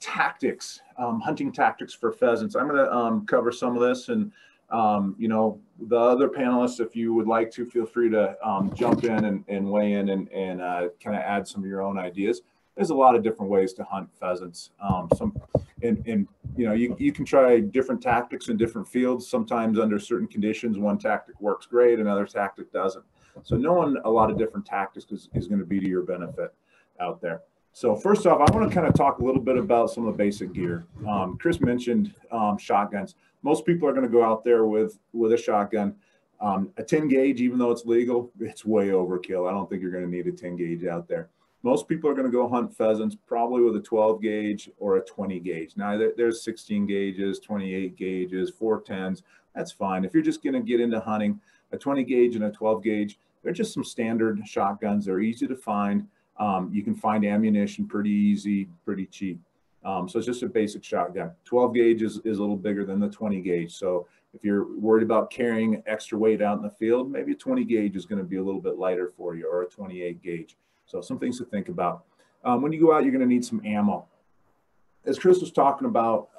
tactics, hunting tactics for pheasants. I'm going to cover some of this, and you know, the other panelists, if you would like to, feel free to jump in and weigh in and kind of add some of your own ideas. There's a lot of different ways to hunt pheasants. You know, you can try different tactics in different fields. Sometimes under certain conditions, one tactic works great, another tactic doesn't. So knowing a lot of different tactics is going to be to your benefit out there. So first off, I want to kind of talk a little bit about some of the basic gear. Chris mentioned shotguns. Most people are going to go out there with a shotgun. A 10 gauge, even though it's legal, it's way overkill. I don't think you're going to need a 10 gauge out there. Most people are going to go hunt pheasants probably with a 12 gauge or a 20 gauge. Now there's 16 gauges, 28 gauges, 410s. That's fine. If you're just going to get into hunting, a 20 gauge and a 12 gauge, they're just some standard shotguns. They're easy to find. You can find ammunition pretty easy, pretty cheap. So it's just a basic shotgun. 12 gauge is a little bigger than the 20 gauge. So if you're worried about carrying extra weight out in the field, maybe a 20 gauge is going to be a little bit lighter for you, or a 28 gauge. So some things to think about. When you go out, you're going to need some ammo. As Chris was talking about,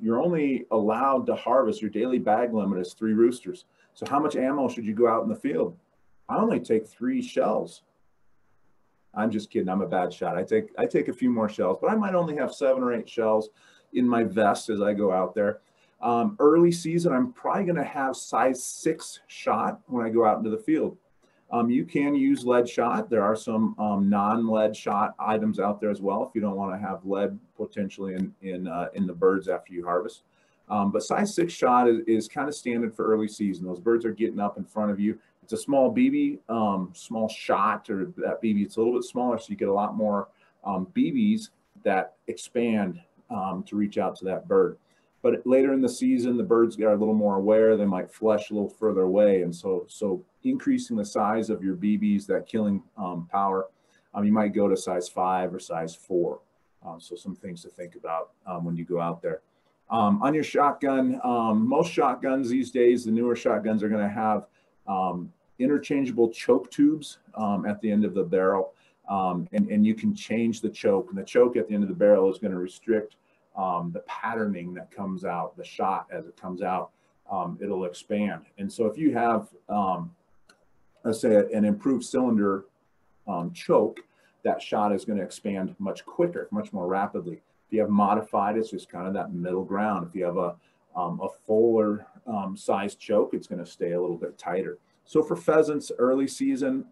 you're only allowed to harvest, your daily bag limit is 3 roosters. So how much ammo should you go out in the field? I only take 3 shells. I'm just kidding. I'm a bad shot. I take a few more shells, but I might only have 7 or 8 shells in my vest as I go out there. Early season, I'm probably going to have size 6 shot when I go out into the field. You can use lead shot. There are some non-lead shot items out there as well if you don't want to have lead potentially in the birds after you harvest. But size 6 shot is kind of standard for early season. Those birds are getting up in front of you. It's a small BB, small shot, or that BB. It's a little bit smaller, so you get a lot more BBs that expand to reach out to that bird. But later in the season, the birds are a little more aware. They might flesh a little further away. And so increasing the size of your BBs, that killing power, you might go to size 5 or size 4. So some things to think about when you go out there. On your shotgun, most shotguns these days, the newer shotguns are going to have interchangeable choke tubes at the end of the barrel. And you can change the choke, and the choke at the end of the barrel is going to restrict the patterning that comes out, the shot as it comes out. It'll expand. And so if you have, let's say, an improved cylinder choke, that shot is going to expand much quicker, much more rapidly. If you have modified, it's just kind of that middle ground. If you have a fuller size choke, it's going to stay a little bit tighter. So for pheasants early season,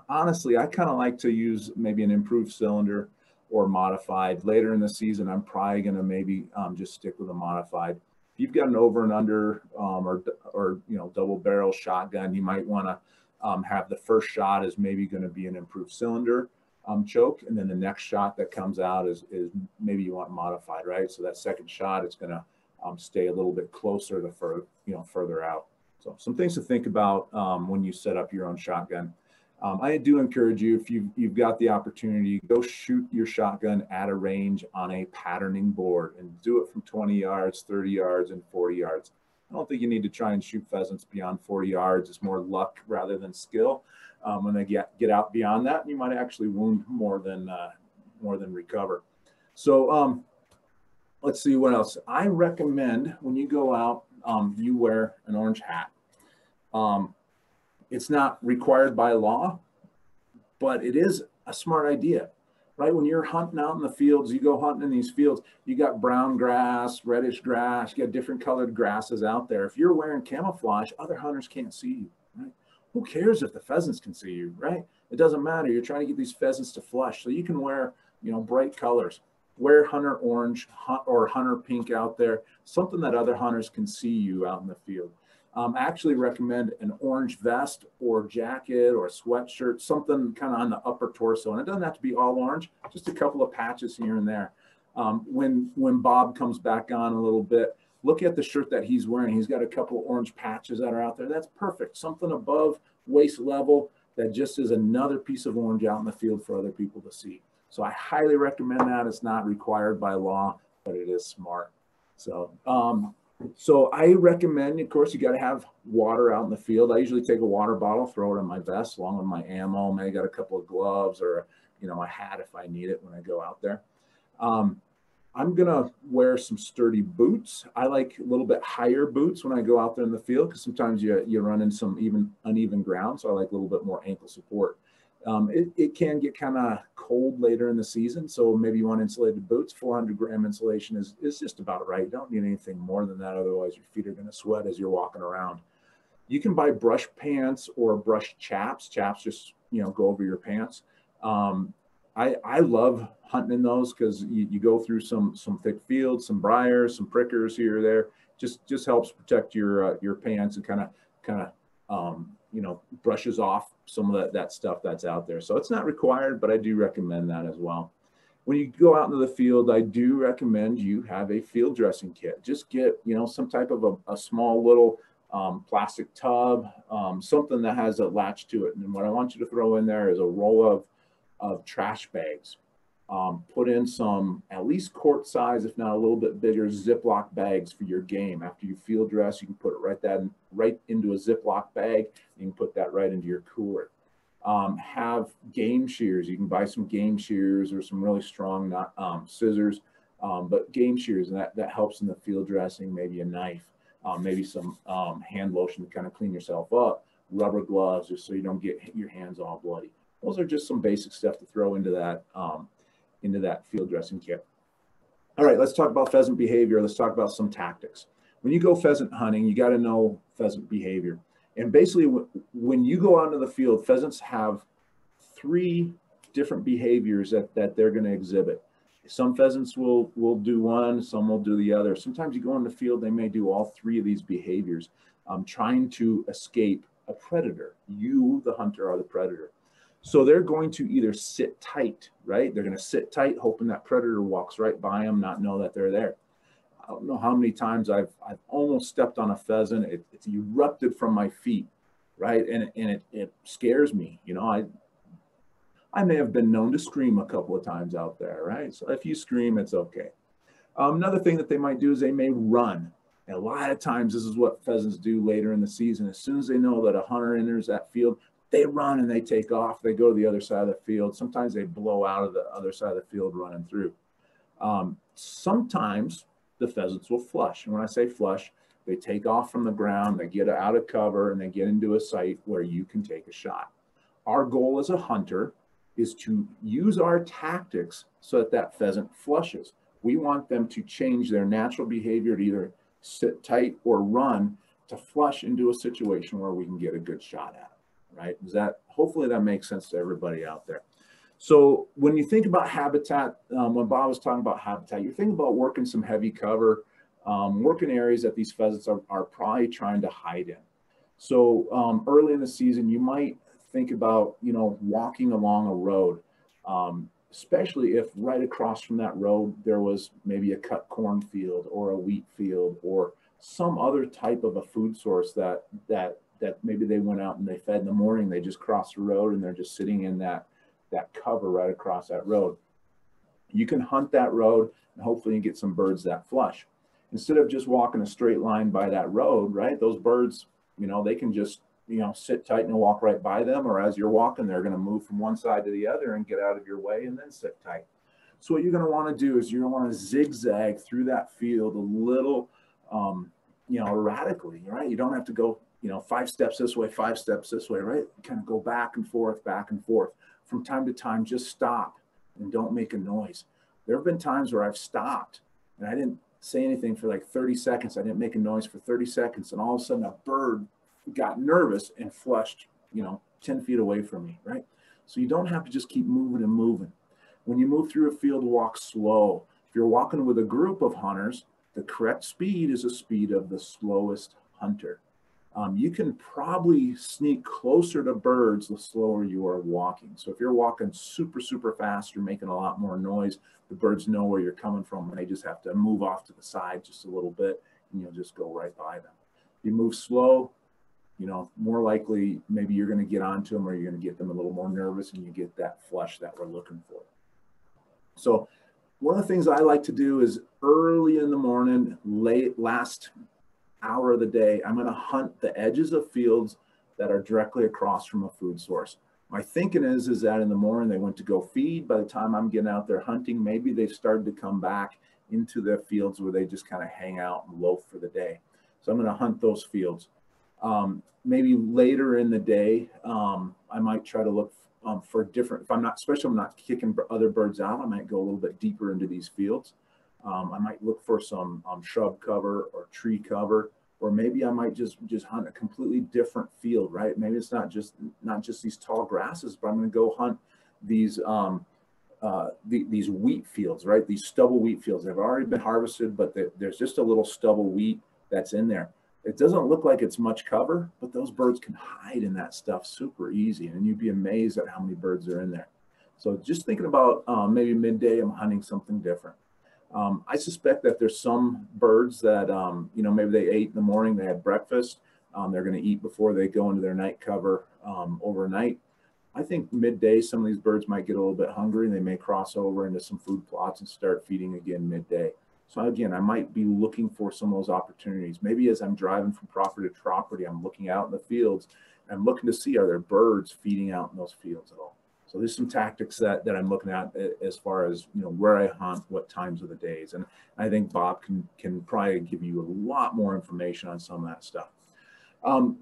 honestly, I kind of like to use maybe an improved cylinder or modified. Later in the season, I'm probably going to maybe just stick with a modified. If you've got an over and under or double barrel shotgun, you might want to have the first shot is maybe going to be an improved cylinder choke, and then the next shot that comes out is maybe you want modified, right? So that second shot is going to stay a little bit closer to further out. So some things to think about when you set up your own shotgun. I do encourage you, if you've got the opportunity, go shoot your shotgun at a range on a patterning board and do it from 20 yards, 30 yards, and 40 yards. I don't think you need to try and shoot pheasants beyond 40 yards. It's more luck rather than skill. When they get out beyond that, you might actually wound more than recover. So let's see what else. I recommend when you go out, you wear an orange hat. It's not required by law, but it is a smart idea, right? When you're hunting out in the fields, you go hunting in these fields, you got brown grass, reddish grass, you got different colored grasses out there. If you're wearing camouflage, other hunters can't see you, right? Who cares if the pheasants can see you, right? It doesn't matter. You're trying to get these pheasants to flush. So you can wear, bright colors. Wear hunter orange or hunter pink out there, something that other hunters can see you out in the field. I actually recommend an orange vest or jacket or sweatshirt, something kind of on the upper torso. And it doesn't have to be all orange, just a couple of patches here and there. When Bob comes back on a little bit, look at the shirt that he's wearing. He's got a couple of orange patches that are out there. That's perfect. Something above waist level that just is another piece of orange out in the field for other people to see. So I highly recommend that. It's not required by law, but it is smart. So, so I recommend, of course, you got to have water out in the field. I usually take a water bottle, throw it in my vest along with my ammo. Maybe got a couple of gloves or, a hat if I need it when I go out there. I'm going to wear some sturdy boots. I like a little bit higher boots when I go out there in the field because sometimes you run in some uneven ground. So I like a little bit more ankle support. It can get kind of cold later in the season. So maybe you want insulated boots. 400 gram insulation is just about right. You don't need anything more than that. Otherwise your feet are going to sweat as you're walking around. You can buy brush pants or brush chaps. Chaps just, go over your pants. I love hunting in those because you go through some thick fields, some briars, some prickers here or there. Just helps protect your pants and kind of brushes off some of that stuff that's out there. So it's not required, but I do recommend that as well. When you go out into the field, I do recommend you have a field dressing kit. Just get, some type of a small little plastic tub, something that has a latch to it. And what I want you to throw in there is a roll of trash bags. Put in some at least quart size, if not a little bit bigger, Ziploc bags for your game. After you field dress, you can put it right into a Ziploc bag. You can put that right into your cooler. Have game shears. You can buy some game shears or some really strong scissors, but game shears, and that helps in the field dressing. Maybe a knife, maybe some hand lotion to kind of clean yourself up. Rubber gloves, just so you don't get your hands all bloody. Those are just some basic stuff to throw into that field dressing kit. All right, let's talk about pheasant behavior. Let's talk about some tactics. When you go pheasant hunting, you got to know pheasant behavior. And basically, when you go out into the field, pheasants have 3 different behaviors that they're going to exhibit. Some pheasants will do one, some will do the other. Sometimes you go in the field, they may do all 3 of these behaviors, trying to escape a predator. You, the hunter, are the predator. So they're going to either sit tight, right? They're going to sit tight, hoping that predator walks right by them, not know that they're there. I don't know how many times I've almost stepped on a pheasant. It's erupted from my feet, right? And it scares me. I may have been known to scream a couple of times out there, right? So if you scream, it's okay. Another thing that they might do is they may run. And a lot of times this is what pheasants do later in the season. As soon as they know that a hunter enters that field, they run and they take off. They go to the other side of the field. Sometimes they blow out of the other side of the field running through. Sometimes the pheasants will flush. And when I say flush, they take off from the ground, they get out of cover, and they get into a site where you can take a shot. Our goal as a hunter is to use our tactics so that that pheasant flushes. We want them to change their natural behavior to either sit tight or run to flush into a situation where we can get a good shot at it, right? Hopefully that makes sense to everybody out there. So when you think about habitat, when Bob was talking about habitat, you're thinking about working some heavy cover, working areas that these pheasants are probably trying to hide in. So early in the season, you might think about, walking along a road, especially if right across from that road, there was maybe a cut corn field or a wheat field or some other type of a food source that maybe they went out and they fed in the morning, they just crossed the road and they're just sitting in that cover right across that road. You can hunt that road and hopefully you get some birds that flush. Instead of just walking a straight line by that road, right? Those birds, they can just, sit tight and walk right by them, or as you're walking, they're going to move from one side to the other and get out of your way and then sit tight. So what you're going to want to do is you're going to want to zigzag through that field a little, erratically, right? You don't have to go, 5 steps this way, 5 steps this way, right? You kind of go back and forth, back and forth. From time to time, just stop and don't make a noise. There have been times where I've stopped and I didn't say anything for like 30 seconds. I didn't make a noise for 30 seconds. And all of a sudden a bird got nervous and flushed, 10 feet away from me, right? So you don't have to just keep moving and moving. When you move through a field, walk slow. If you're walking with a group of hunters, the correct speed is the speed of the slowest hunter. You can probably sneak closer to birds the slower you are walking. So if you're walking super, super fast, you're making a lot more noise. The birds know where you're coming from and they just have to move off to the side just a little bit and you'll just go right by them. If you move slow, more likely maybe you're going to get onto them or you're going to get them a little more nervous and you get that flush that we're looking for. So one of the things I like to do is early in the morning, last hour of the day, I'm going to hunt the edges of fields that are directly across from a food source. My thinking is that in the morning they went to go feed. By the time I'm getting out there hunting, maybe they've started to come back into the fields where they just kind of hang out and loaf for the day. So I'm going to hunt those fields. Maybe later in the day, I might try to look for different, especially if I'm not kicking other birds out, I might go a little bit deeper into these fields. I might look for some shrub cover or tree cover, or maybe I might just hunt a completely different field, right? Maybe it's not just these tall grasses, but I'm going to go hunt these wheat fields, right? These stubble wheat fields. They've already been harvested, but there's just a little stubble wheat that's in there. It doesn't look like it's much cover, but those birds can hide in that stuff super easy, and you'd be amazed at how many birds are in there. So just thinking about maybe midday, I'm hunting something different. I suspect that there's some birds that, maybe they ate in the morning, they had breakfast, they're going to eat before they go into their night cover overnight. I think midday, some of these birds might get a little bit hungry and they may cross over into some food plots and start feeding again midday. So again, I might be looking for some of those opportunities. Maybe as I'm driving from property to property, I'm looking out in the fields and I'm looking to see, are there birds feeding out in those fields at all? So there's some tactics that I'm looking at as far as, where I hunt, what times of the days. And I think Bob can probably give you a lot more information on some of that stuff.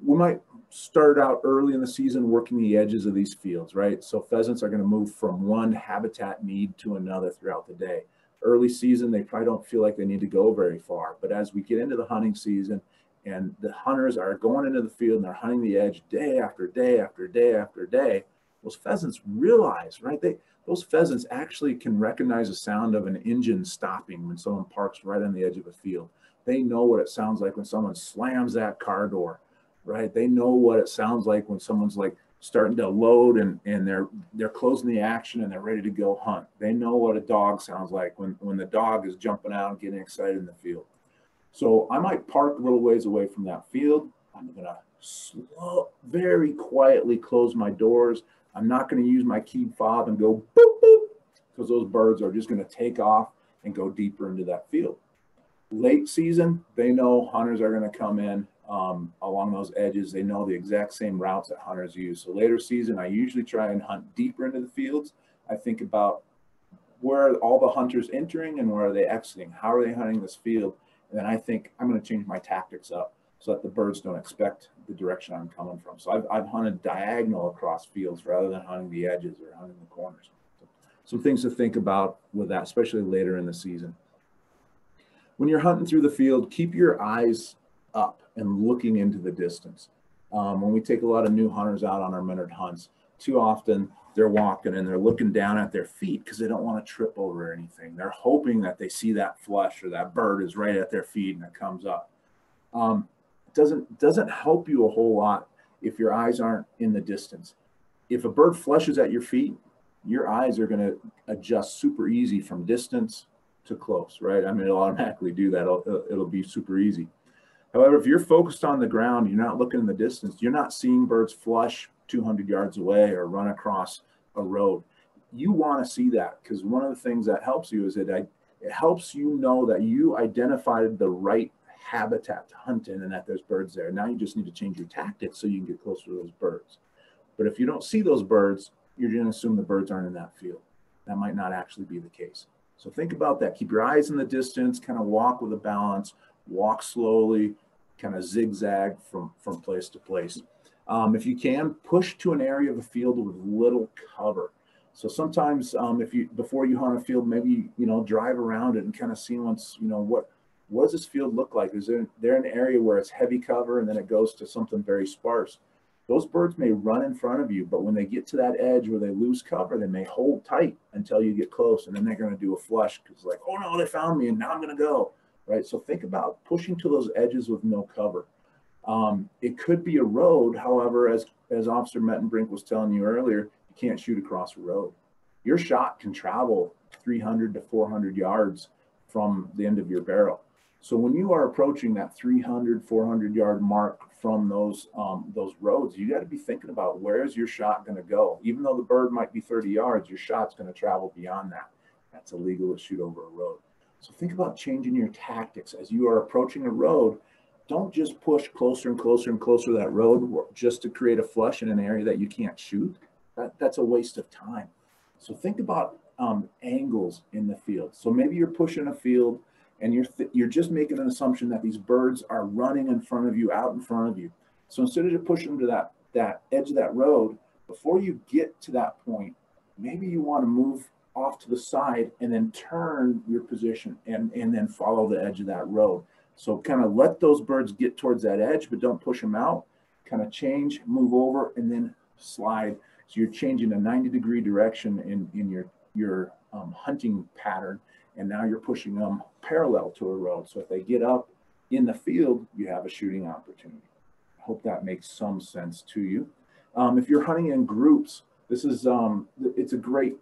We might start out early in the season working the edges of these fields, right? So pheasants are going to move from one habitat need to another throughout the day. Early season, they probably don't feel like they need to go very far. But as we get into the hunting season and the hunters are going into the field and they're hunting the edge day after day after day after day, those pheasants realize, right? Those pheasants actually can recognize the sound of an engine stopping when someone parks right on the edge of a field. They know what it sounds like when someone slams that car door, right? They know what it sounds like when someone's like starting to load and they're closing the action and they're ready to go hunt. They know what a dog sounds like when the dog is jumping out and getting excited in the field. So I might park a little ways away from that field. I'm going to very quietly close my doors. I'm not going to use my keyed fob and go boop, boop, because those birds are just going to take off and go deeper into that field. Late season, they know hunters are going to come in along those edges. They know the exact same routes that hunters use. So later season, I usually try and hunt deeper into the fields. I think about where are all the hunters entering and where are they exiting? How are they hunting this field? And then I think I'm going to change my tactics up so that the birds don't expect the direction I'm coming from. So I've hunted diagonal across fields rather than hunting the edges or hunting the corners. So some things to think about with that, especially later in the season. When you're hunting through the field, keep your eyes up and looking into the distance. When we take a lot of new hunters out on our minnored hunts, too often they're walking and they're looking down at their feet because they don't want to trip over anything. They're hoping that they see that flush or that bird is right at their feet and it comes up. Doesn't help you a whole lot if your eyes aren't in the distance. If a bird flushes at your feet, your eyes are going to adjust super easy from distance to close, right? I mean, it'll automatically do that. It'll be super easy. However, if you're focused on the ground, you're not looking in the distance, you're not seeing birds flush 200 yards away or run across a road. You want to see that, because one of the things that helps you is it helps you know that you identified the right habitat to hunt in and that there's birds there. Now you just need to change your tactics so you can get closer to those birds. But if you don't see those birds, you're going to assume the birds aren't in that field. That might not actually be the case. So think about that. Keep your eyes in the distance, kind of walk with a balance, walk slowly, kind of zigzag from place to place. If you can, push to an area of the field with little cover. So sometimes before you hunt a field, maybe, drive around it and kind of see once, what does this field look like? Is there an area where it's heavy cover and then it goes to something very sparse? Those birds may run in front of you, but when they get to that edge where they lose cover, they may hold tight until you get close, and then they're going to do a flush because like, oh no, they found me and now I'm going to go, right? So think about pushing to those edges with no cover. It could be a road. However, as Officer Mettenbrink was telling you earlier, you can't shoot across a road. Your shot can travel 300 to 400 yards from the end of your barrel. So when you are approaching that 300, 400 yard mark from those roads, you got to be thinking about where's your shot going to go. Even though the bird might be 30 yards, your shot's going to travel beyond that. That's illegal to shoot over a road. So think about changing your tactics as you are approaching a road. Don't just push closer and closer and closer to that road just to create a flush in an area that you can't shoot. That's a waste of time. So think about angles in the field. So maybe you're pushing a field and you're just making an assumption that these birds are running in front of you, out in front of you. So instead of just pushing them to that edge of that road, before you get to that point, maybe you want to move off to the side and then turn your position and then follow the edge of that road. So kind of let those birds get towards that edge, but don't push them out. Kind of change, move over, and then slide. So you're changing a 90-degree direction in your hunting pattern, and now you're pushing them parallel to a road. So if they get up in the field, you have a shooting opportunity. I hope that makes some sense to you. If you're hunting in groups, this is it's a great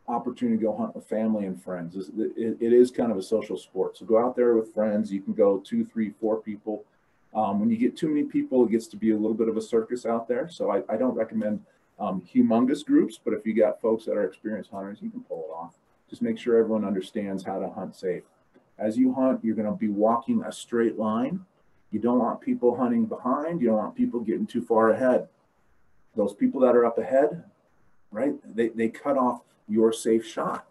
opportunity to go hunt with family and friends. It is kind of a social sport. So go out there with friends. You can go 2, 3, 4 people. When you get too many people, it gets to be a little bit of a circus out there. So I don't recommend humongous groups, but if you got folks that are experienced hunters, you can pull it off. Just make sure everyone understands how to hunt safe. As you hunt, you're going to be walking a straight line. You don't want people hunting behind. You don't want people getting too far ahead. Those people that are up ahead, right, they cut off your safe shot.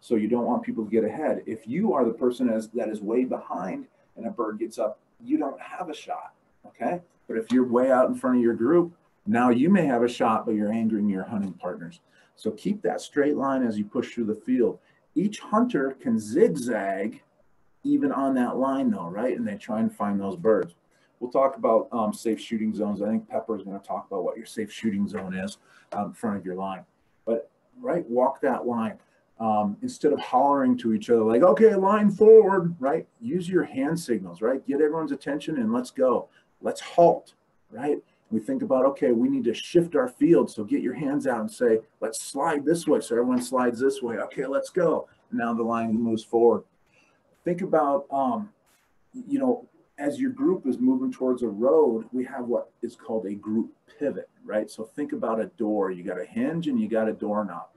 So you don't want people to get ahead. If you are the person that is way behind and a bird gets up, you don't have a shot, okay? But if you're way out in front of your group, now you may have a shot, but you're angering your hunting partners. So keep that straight line as you push through the field. Each hunter can zigzag even on that line though, right? And they try and find those birds. We'll talk about safe shooting zones. I think Pepper is going to talk about what your safe shooting zone is out in front of your line. But right, walk that line. Instead of hollering to each other like, okay, line forward, right? Use your hand signals, right? Get everyone's attention and let's go. Let's halt, right? We think about, okay, we need to shift our field. So get your hands out and say, let's slide this way. So everyone slides this way. Okay, let's go. Now the line moves forward. Think about, as your group is moving towards a road, we have what is called a group pivot, right? So think about a door. You got a hinge and you got a doorknob.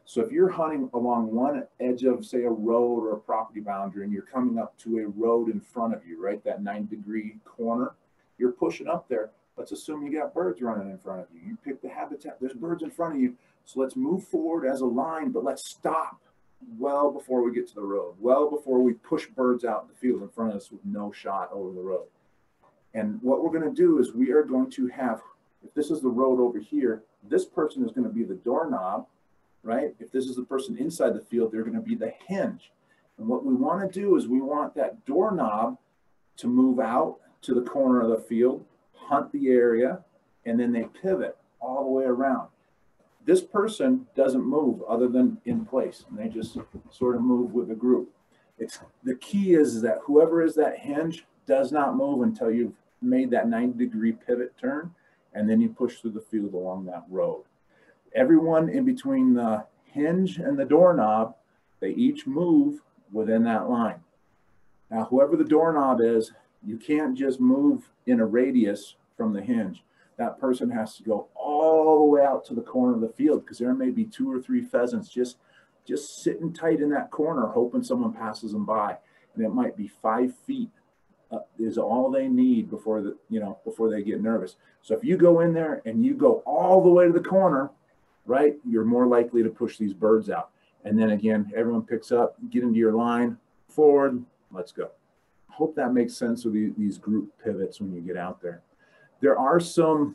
So if you're hunting along one edge of, say, a road or a property boundary, and you're coming up to a road in front of you, right, that 90-degree corner, you're pushing up there. Let's assume you got birds running in front of you. You pick the habitat, there's birds in front of you. So let's move forward as a line, but let's stop well before we get to the road, well before we push birds out in the field in front of us with no shot over the road. And what we're going to do is we are going to have, if this is the road over here, this person is going to be the doorknob, right? If this is the person inside the field, they're going to be the hinge. And what we want to do is we want that doorknob to move out to the corner of the field, hunt the area, and then they pivot all the way around. This person doesn't move other than in place, and they just sort of move with the group. It's the key is that whoever is that hinge does not move until you've made that 90-degree pivot turn, and then you push through the field along that road. Everyone in between the hinge and the doorknob, they each move within that line. Now, whoever the doorknob is, you can't just move in a radius from the hinge. That person has to go all the way out to the corner of the field, because there may be 2 or 3 pheasants just sitting tight in that corner, hoping someone passes them by. And it might be 5 feet is all they need before before they get nervous. So if you go in there and you go all the way to the corner, right, you're more likely to push these birds out. And then again, everyone picks up, get into your line, forward, let's go. Hope that makes sense with these group pivots when you get out there. There are some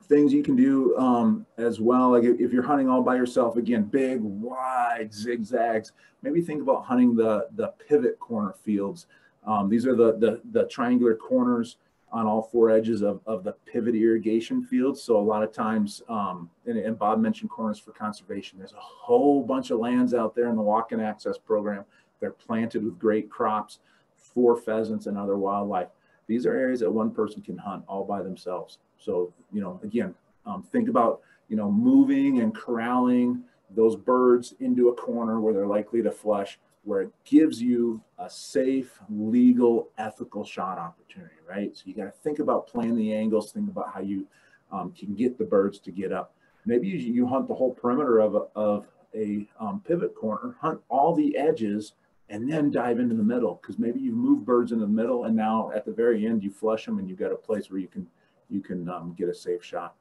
things you can do as well. Like if you're hunting all by yourself, again, big, wide zigzags, maybe think about hunting the pivot corner fields. These are the triangular corners on all 4 edges of the pivot irrigation fields. So a lot of times, and Bob mentioned corners for conservation, there's a whole bunch of lands out there in the walk-in access program. They're planted with great crops for pheasants and other wildlife. These are areas that one person can hunt all by themselves. So, again, think about, moving and corralling those birds into a corner where they're likely to flush, where it gives you a safe, legal, ethical shot opportunity, right? So you got to think about playing the angles, think about how you can get the birds to get up. Maybe you hunt the whole perimeter of a pivot corner, hunt all the edges, and then dive into the middle, because maybe you've moved birds into the middle, and now at the very end you flush them, and you've got a place where you can get a safe shot.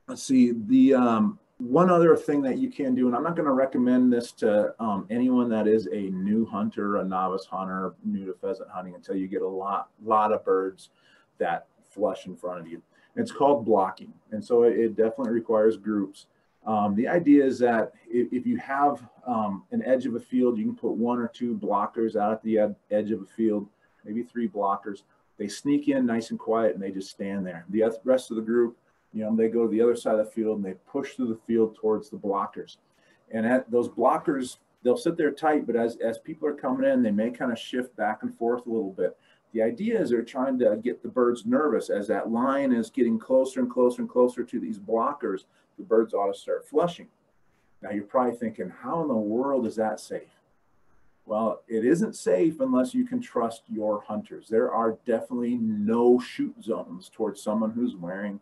Let's see, the one other thing that you can do, and I'm not going to recommend this to anyone that is a new hunter, a novice hunter, new to pheasant hunting, until you get a lot of birds that flush in front of you. It's called blocking, and so it definitely requires groups. The idea is that if you have an edge of a field, you can put 1 or 2 blockers out at the edge of a field, maybe 3 blockers. They sneak in nice and quiet, and they just stand there. The rest of the group, they go to the other side of the field, and they push through the field towards the blockers. And at those blockers, they'll sit there tight, but as people are coming in, they may kind of shift back and forth a little bit. The idea is they're trying to get the birds nervous. As that line is getting closer and closer and closer to these blockers, the birds ought to start flushing. Now you're probably thinking, how in the world is that safe? Well, it isn't safe unless you can trust your hunters. There are definitely no shoot zones towards someone who's wearing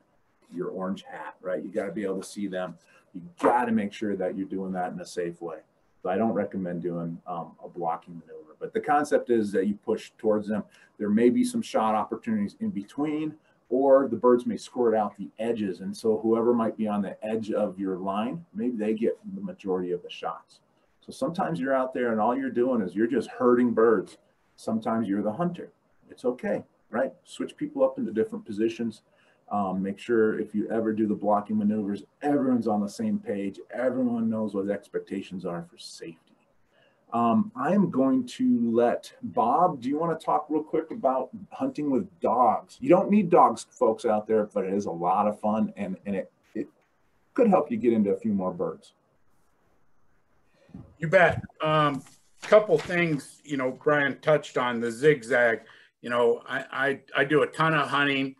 your orange hat, right? You got to be able to see them. You got to make sure that you're doing that in a safe way. So I don't recommend doing a blocking maneuver, but the concept is that you push towards them. There may be some shot opportunities in between, or the birds may squirt out the edges. And so whoever might be on the edge of your line, maybe they get the majority of the shots. So sometimes you're out there and all you're doing is you're just herding birds. Sometimes you're the hunter. It's okay, right? Switch people up into different positions. Make sure if you ever do the blocking maneuvers, everyone's on the same page. Everyone knows what the expectations are for safety. I'm going to let Bob, do you want to talk real quick about hunting with dogs? You don't need dogs, folks out there, but it is a lot of fun, and it could help you get into a few more birds. You bet. Couple things, Brian touched on the zigzag. I do a ton of hunting,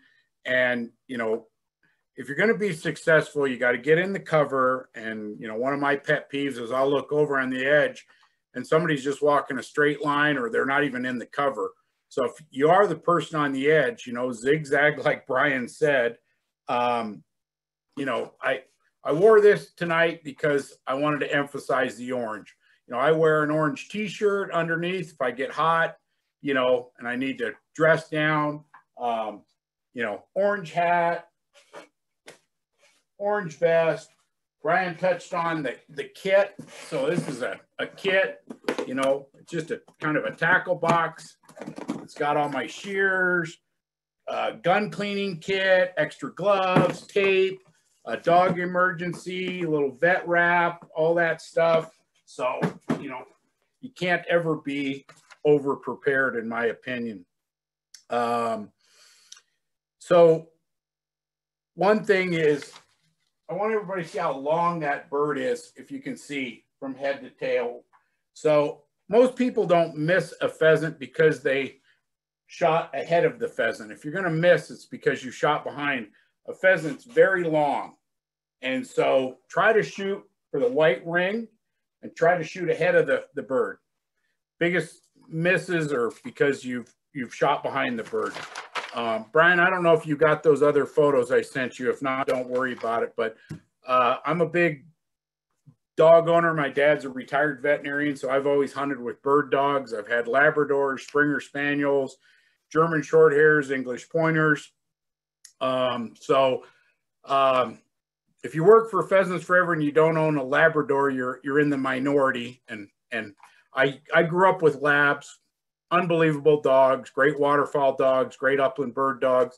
and, if you're going to be successful, you got to get in the cover. And, one of my pet peeves is I'll look over on the edge and somebody's just walking a straight line, or they're not even in the cover. So if you are the person on the edge, zigzag, like Brian said, I wore this tonight because I wanted to emphasize the orange. You know, I wear an orange t-shirt underneath if I get hot, you know, and I need to dress down. You know, orange hat, orange vest. Brian touched on the kit. So this is a kit, you know, just a kind of a tackle box. It's got all my shears, gun cleaning kit, extra gloves, tape, a dog emergency, a little vet wrap, all that stuff. So, you know, you can't ever be over prepared, in my opinion. So one thing is, I want everybody to see how long that bird is, if you can see from head to tail. So most people don't miss a pheasant because they shot ahead of the pheasant. If you're going to miss, it's because you shot behind. A pheasant's very long. And so try to shoot for the white ring and try to shoot ahead of the bird. Biggest misses are because you've shot behind the bird. Brian, I don't know if you got those other photos I sent you. If not, don't worry about it. But I'm a big dog owner. My dad's a retired veterinarian, so I've always hunted with bird dogs. I've had Labradors, Springer Spaniels, German Shorthairs, English Pointers. If you work for Pheasants Forever and you don't own a Labrador, you're in the minority. And I grew up with Labs, unbelievable dogs, great waterfowl dogs, great upland bird dogs,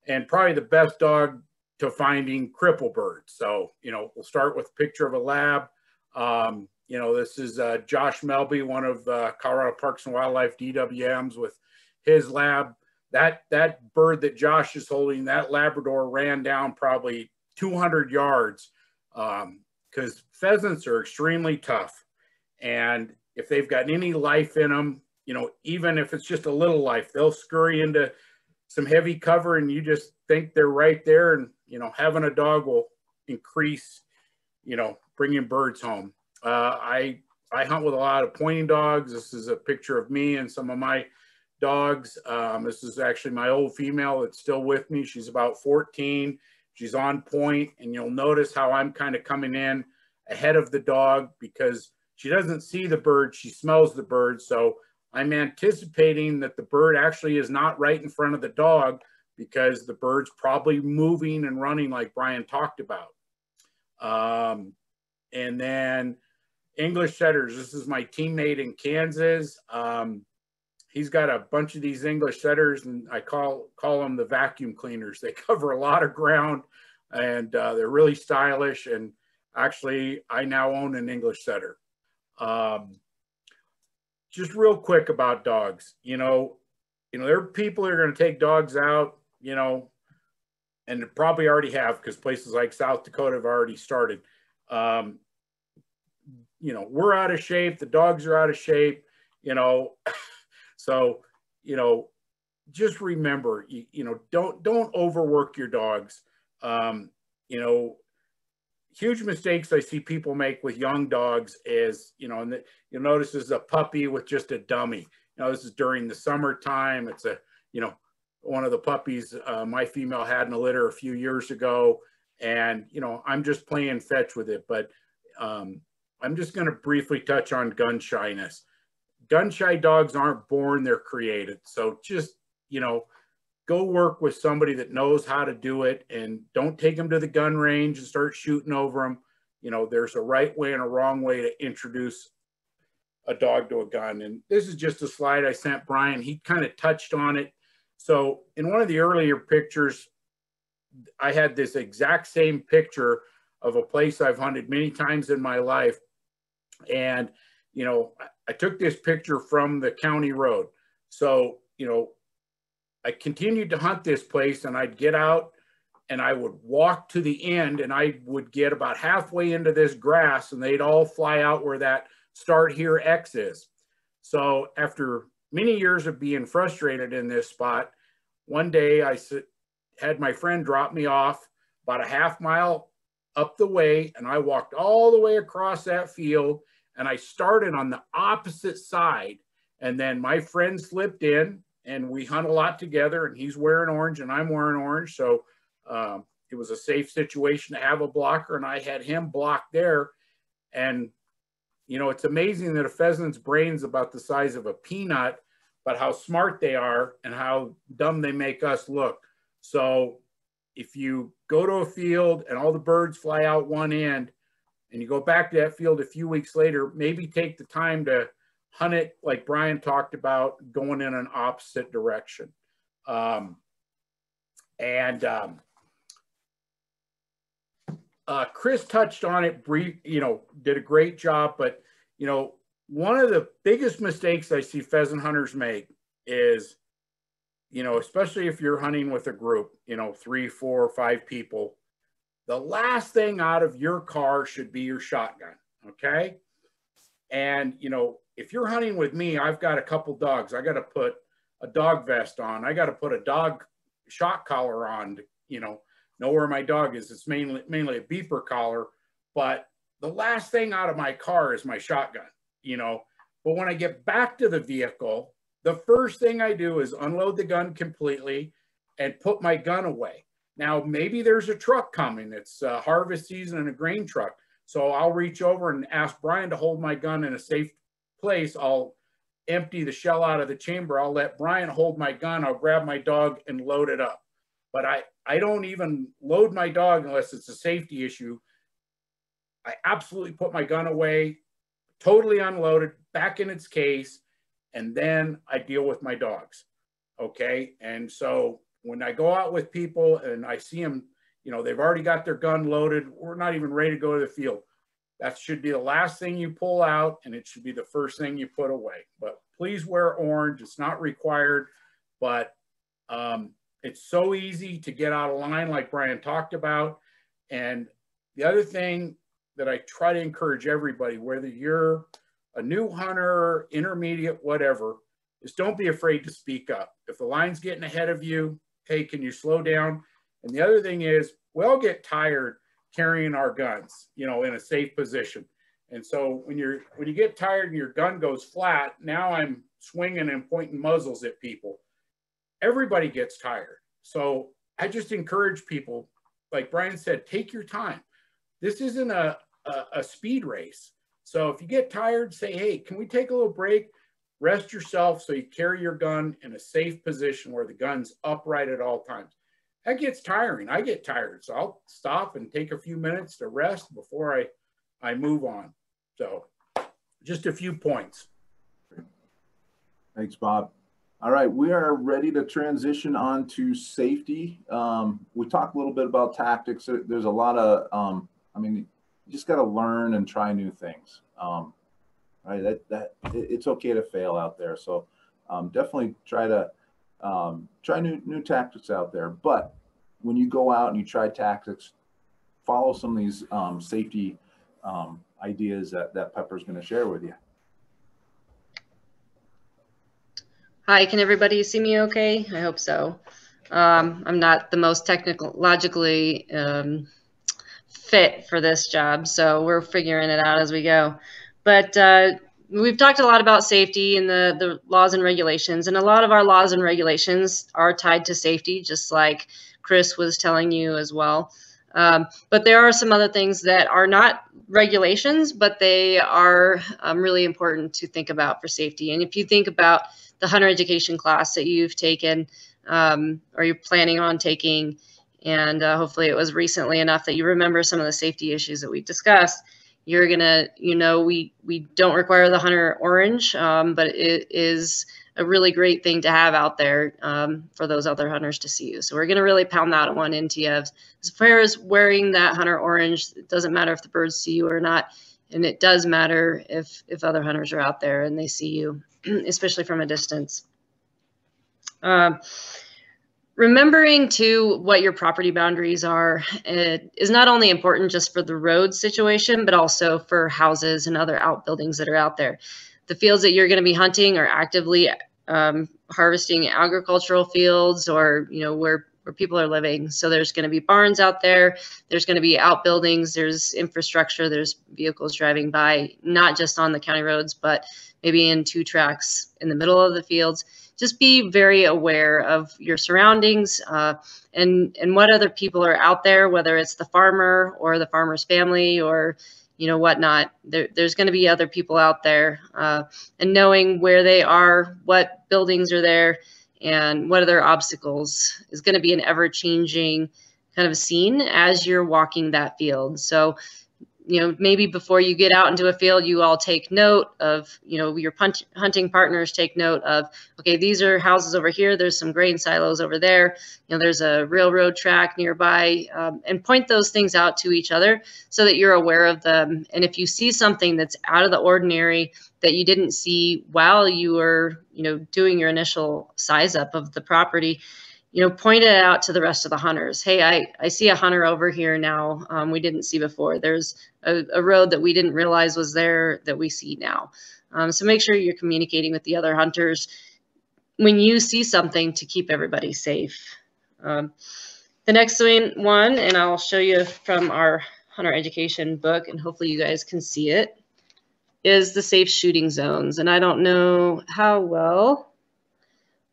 and probably the best dog to finding cripple birds. So, you know, we'll start with a picture of a Lab. You know, this is Josh Melby, one of Colorado Parks and Wildlife DWMs with his Lab. That bird that Josh is holding, that Labrador ran down probably 200 yards because pheasants are extremely tough. And if they've got any life in them, you know, even if it's just a little life, they'll scurry into some heavy cover and you just think they're right there. And, you know, having a dog will increase, you know, bringing birds home. I hunt with a lot of pointing dogs. This is a picture of me and some of my dogs. This is actually my old female that's still with me. She's about 14. She's on point, and you'll notice how I'm kind of coming in ahead of the dog because she doesn't see the bird, she smells the bird. So I'm anticipating that the bird actually is not right in front of the dog because the bird's probably moving and running like Brian talked about. And then English setters. This is my teammate in Kansas. He's got a bunch of these English setters, and I call them the vacuum cleaners. They cover a lot of ground, and they're really stylish. And actually, I now own an English setter. Just real quick about dogs. You know, there are people that are going to take dogs out, you know, and probably already have because places like South Dakota have already started. You know, we're out of shape. The dogs are out of shape, you know. So, you know, just remember, you know, don't overwork your dogs. You know, huge mistakes I see people make with young dogs is, you know, and you'll notice this is a puppy with just a dummy. You know, this is during the summertime. It's a, you know, one of the puppies my female had in a litter a few years ago. And, you know, I'm just playing fetch with it. But I'm just going to briefly touch on gun shyness. Gun shy dogs aren't born, they're created. So just, you know, go work with somebody that knows how to do it and don't take them to the gun range and start shooting over them. You know, there's a right way and a wrong way to introduce a dog to a gun. And this is just a slide I sent Brian. He kind of touched on it. So in one of the earlier pictures, I had this exact same picture of a place I've hunted many times in my life. And, you know, I took this picture from the county road. So, you know, I continued to hunt this place and I'd get out and I would walk to the end and I would get about halfway into this grass and they'd all fly out where that start here X is. So after many years of being frustrated in this spot, one day I had my friend drop me off about a half mile up the way and I walked all the way across that field and I started on the opposite side. And then my friend slipped in and we hunt a lot together and he's wearing orange and I'm wearing orange. So it was a safe situation to have a blocker, and I had him blocked there. And, you know, it's amazing that a pheasant's brain's about the size of a peanut, but how smart they are and how dumb they make us look. So if you go to a field and all the birds fly out one end and you go back to that field a few weeks later, maybe take the time to hunt it like Brian talked about, going in an opposite direction. Chris touched on it brief, you know, did a great job, but, you know, one of the biggest mistakes I see pheasant hunters make is, you know, especially if you're hunting with a group, you know, 3, 4, 5 people, the last thing out of your car should be your shotgun. Okay. And, you know, if you're hunting with me, I've got a couple dogs. I got to put a dog vest on. I got to put a dog shock collar on to, you know where my dog is. It's mainly a beeper collar, but the last thing out of my car is my shotgun, you know. But when I get back to the vehicle, the first thing I do is unload the gun completely and put my gun away. Now, maybe there's a truck coming. It's harvest season and a grain truck. So I'll reach over and ask Brian to hold my gun in a safe place. I'll empty the shell out of the chamber. I'll let Brian hold my gun. I'll grab my dog and load it up. But I don't even load my dog unless it's a safety issue. I absolutely put my gun away, totally unloaded, back in its case, and then I deal with my dogs. Okay. And so when I go out with people and I see them, you know, they've already got their gun loaded, we're not even ready to go to the field. That should be the last thing you pull out, and it should be the first thing you put away. But please wear orange. It's not required, but it's so easy to get out of line like Brian talked about. And the other thing that I try to encourage everybody, whether you're a new hunter, intermediate, whatever, is don't be afraid to speak up. If the line's getting ahead of you, hey, can you slow down? And the other thing is, we all get tired carrying our guns, you know, in a safe position. And so when you get tired and your gun goes flat, now I'm swinging and pointing muzzles at people. Everybody gets tired. So I just encourage people, like Brian said, take your time. This isn't a speed race. So if you get tired, say, hey, can we take a little break? Rest yourself so you carry your gun in a safe position where the gun's upright at all times. That gets tiring. I get tired. So I'll stop and take a few minutes to rest before I move on. So just a few points. Thanks, Bob. All right, we are ready to transition on to safety. We talked a little bit about tactics. There's a lot of, I mean, you just got to learn and try new things. Right, it's okay to fail out there. So definitely try to try new tactics out there. But when you go out and you try tactics, follow some of these safety ideas that Pepper's going to share with you. Hi, can everybody see me okay? I hope so. I'm not the most technologically fit for this job, so we're figuring it out as we go. But we've talked a lot about safety and the laws and regulations, and a lot of our laws and regulations are tied to safety, just like Chris was telling you as well. But there are some other things that are not regulations, but they are really important to think about for safety. And if you think about the hunter education class that you've taken or you're planning on taking, and hopefully it was recently enough that you remember some of the safety issues that we discussed, you're gonna, you know, we don't require the hunter orange, but it is a really great thing to have out there for those other hunters to see you. So we're gonna really pound that one into you. As far as wearing that hunter orange, it doesn't matter if the birds see you or not, and it does matter if other hunters are out there and they see you, especially from a distance. Remembering too what your property boundaries are is not only important just for the road situation, but also for houses and other outbuildings that are out there. The fields that you're going to be hunting are actively harvesting agricultural fields, or, you know, where people are living. So there's going to be barns out there. There's going to be outbuildings. There's infrastructure. There's vehicles driving by, not just on the county roads, but maybe in 2 tracks in the middle of the fields. just be very aware of your surroundings and what other people are out there, whether it's the farmer or the farmer's family or whatnot. There's going to be other people out there, and knowing where they are, what buildings are there, and what are their obstacles is going to be an ever-changing kind of scene as you're walking that field. So, maybe before you get out into a field, you all take note of, your hunting partners take note of, okay, these are houses over here. There's some grain silos over there. There's a railroad track nearby, and point those things out to each other so that you're aware of them. And if you see something that's out of the ordinary that you didn't see while you were, doing your initial size up of the property, point it out to the rest of the hunters. Hey, I see a hunter over here now we didn't see before. There's a road that we didn't realize was there that we see now. So make sure you're communicating with the other hunters when you see something to keep everybody safe. The next one, and I'll show you from our hunter education book, and hopefully you guys can see it, is the safe shooting zones. And I don't know how well,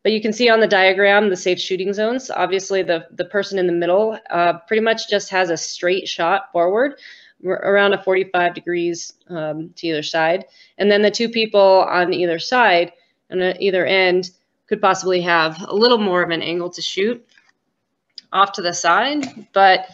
but you can see on the diagram the safe shooting zones. Obviously, the person in the middle pretty much just has a straight shot forward, around a 45 degrees to either side. And then the two people on either side and either end could possibly have a little more of an angle to shoot off to the side. But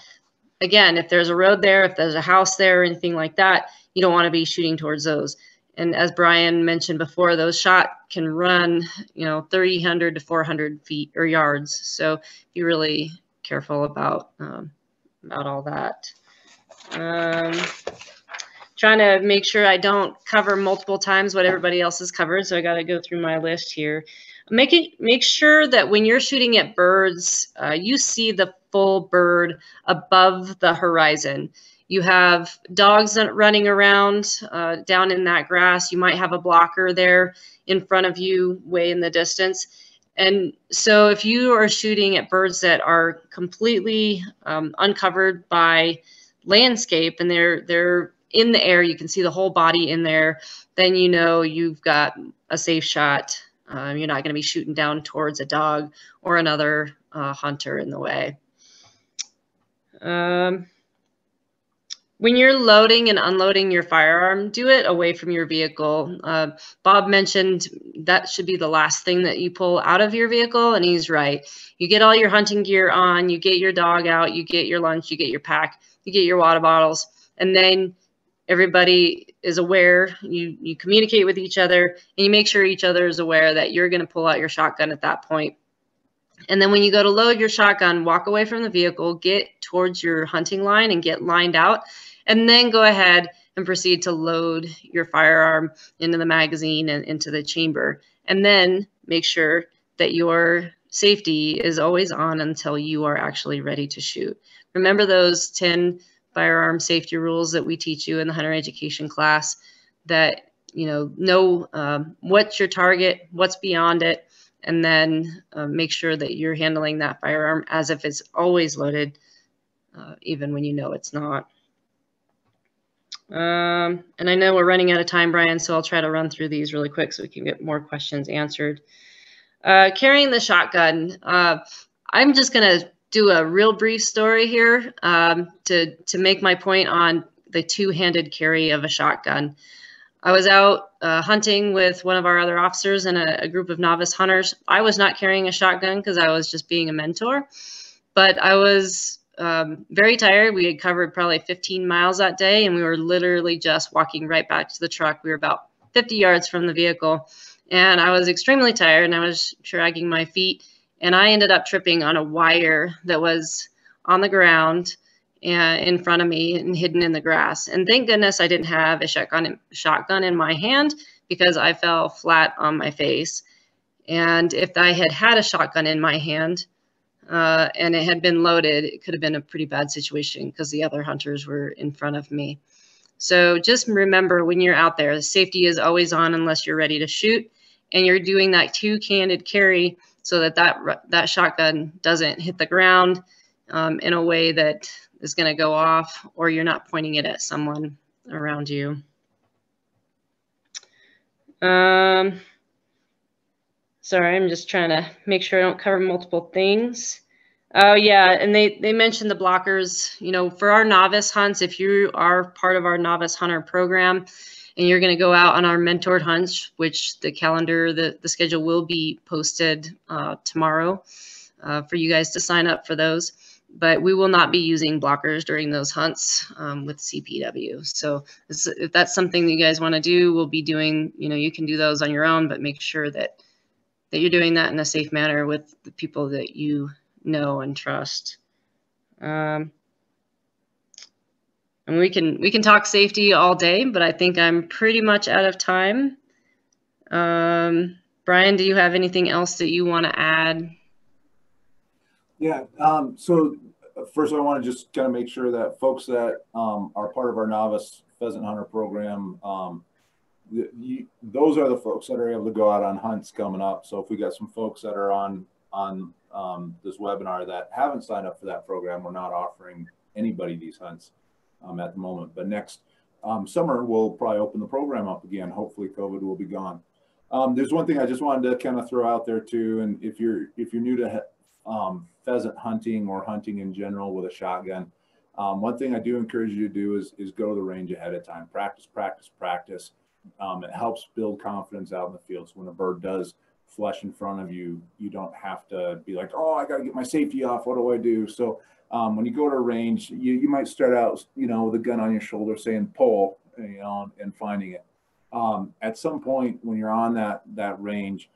again, if there's a road there, if there's a house there or anything like that, you don't want to be shooting towards those. And as Brian mentioned before, those shot can run, 300 to 400 feet or yards. So be really careful about all that. Trying to make sure I don't cover multiple times what everybody else has covered. So I got to go through my list here. Make sure that when you're shooting at birds, you see the full bird above the horizon. You have dogs running around down in that grass. You might have a blocker there in front of you way in the distance. And so if you are shooting at birds that are completely uncovered by landscape and they're in the air, you can see the whole body in there, then you've got a safe shot. You're not going to be shooting down towards a dog or another hunter in the way. When you're loading and unloading your firearm, do it away from your vehicle. Bob mentioned that should be the last thing that you pull out of your vehicle, and he's right. You get all your hunting gear on, you get your dog out, you get your lunch, you get your pack, you get your water bottles, and then everybody is aware. You communicate with each other, and you make sure each other is aware that you're going to pull out your shotgun at that point. And then when you go to load your shotgun, walk away from the vehicle, get towards your hunting line and get lined out, and then go ahead and proceed to load your firearm into the magazine and into the chamber. And then make sure that your safety is always on until you are actually ready to shoot. Remember those 10 firearm safety rules that we teach you in the hunter education class, that know what's your target, what's beyond it, and then make sure that you're handling that firearm as if it's always loaded, even when it's not. And I know we're running out of time, Brian, so I'll try to run through these really quick so we can get more questions answered. Carrying the shotgun. I'm just going to do a real brief story here to make my point on the two-handed carry of a shotgun. I was out hunting with one of our other officers and a group of novice hunters. I was not carrying a shotgun because I was just being a mentor, but I was very tired. We had covered probably 15 miles that day, and we were literally just walking right back to the truck. We were about 50 yards from the vehicle, and I was extremely tired, and I was dragging my feet, and I ended up tripping on a wire that was on the ground in front of me and hidden in the grass. And thank goodness I didn't have a shotgun in my hand, because I fell flat on my face. And if I had had a shotgun in my hand and it had been loaded, it could have been a pretty bad situation because the other hunters were in front of me. So just remember, when you're out there, the safety is always on unless you're ready to shoot, and you're doing that two-handed carry so that shotgun doesn't hit the ground in a way that is going to go off, or you're not pointing it at someone around you. Sorry, I'm just trying to make sure I don't cover multiple things. Oh yeah, and they mentioned the blockers. You know, for our novice hunts, if you are part of our novice hunter program and you're going to go out on our mentored hunts, which the calendar, the schedule will be posted tomorrow for you guys to sign up for those. But we will not be using blockers during those hunts with CPW. So if that's something that you guys want to do, we'll be doing, you know, you can do those on your own, but make sure that you're doing that in a safe manner with the people that you know and trust. And we can talk safety all day, but I think I'm pretty much out of time. Brian, do you have anything else that you want to add? Yeah. So first, I want to just kind of make sure that folks that are part of our novice pheasant hunter program, those are the folks that are able to go out on hunts coming up. So if we got some folks that are on this webinar that haven't signed up for that program, we're not offering anybody these hunts at the moment. But next summer, we'll probably open the program up again. Hopefully COVID will be gone. There's one thing I just wanted to kind of throw out there too. And if you're new to pheasant hunting or hunting in general with a shotgun, one thing I do encourage you to do is go to the range ahead of time. Practice, practice, practice. It helps build confidence out in the field. So when a bird does flush in front of you, you don't have to be like, oh, I got to get my safety off. What do I do? So when you go to a range, you might start out, you know, with a gun on your shoulder saying pull, you know, and finding it. At some point when you're on that range,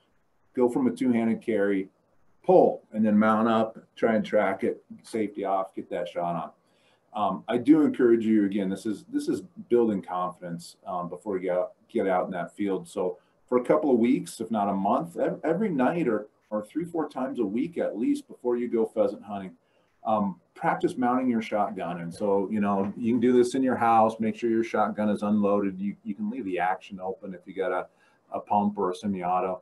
go from a two-handed carry, pull, and then mount up, try and track it, safety off, get that shot on. I do encourage you, again, this is building confidence before you get out in that field. So for a couple of weeks, if not a month, every night or 3-4 times a week at least before you go pheasant hunting, practice mounting your shotgun. And so, you know, you can do this in your house, make sure your shotgun is unloaded. You can leave the action open if you got a pump or a semi-auto.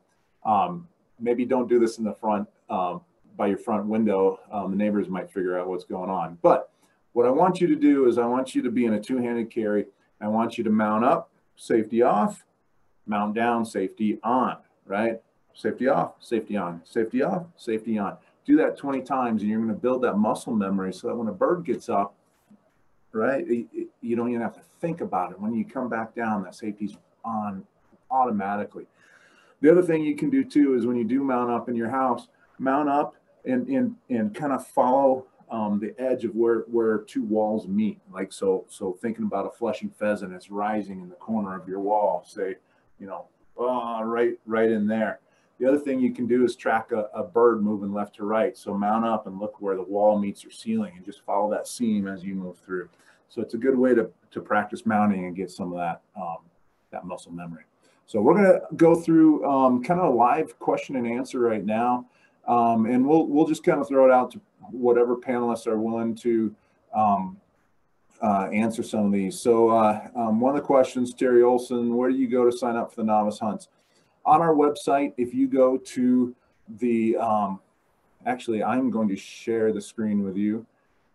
Maybe don't do this in the front by your front window. The neighbors might figure out what's going on. But what I want you to do is I want you to be in a two-handed carry. I want you to mount up, safety off, mount down, safety on, right? Safety off, safety on, safety off, safety on. Do that 20 times and you're going to build that muscle memory so that when a bird gets up, right, you don't even have to think about it. When you come back down, that safety's on automatically. The other thing you can do too is when you do mount up in your house, mount up and kind of follow the edge of where two walls meet. Like so thinking about a flushing pheasant, it's rising in the corner of your wall, say, you know, right in there. The other thing you can do is track a bird moving left to right. So mount up and look where the wall meets your ceiling and just follow that seam as you move through. So it's a good way to practice mounting and get some of that muscle memory. So we're going to go through kind of a live question and answer right now. And we'll just kind of throw it out to whatever panelists are willing to answer some of these. So one of the questions, Terry Olson, where do you go to sign up for the novice hunts? On our website, if you go to the, actually, I'm going to share the screen with you.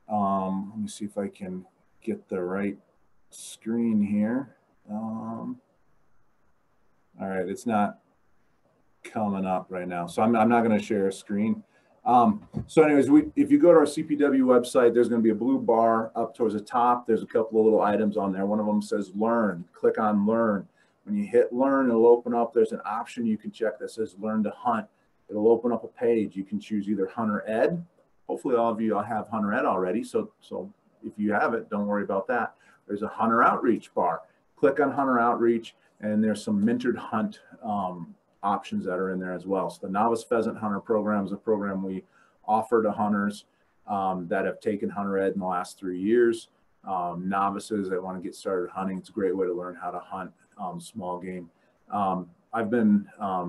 Let me see if I can get the right screen here. All right, it's not coming up right now, so I'm not going to share a screen. So anyways, if you go to our CPW website, there's going to be a blue bar up towards the top. There's a couple of little items on there. One of them says Learn. Click on Learn. When you hit Learn, it'll open up. There's an option you can check that says Learn to Hunt. It'll open up a page. You can choose either Hunter Ed. Hopefully all of you have Hunter Ed already. So if you have it, don't worry about that. There's a Hunter Outreach bar. Click on Hunter Outreach, and there's some mentored hunt options that are in there as well. So the Novice Pheasant Hunter program is a program we offer to hunters that have taken Hunter Ed in the last 3 years. Novices that want to get started hunting, it's a great way to learn how to hunt small game. I've been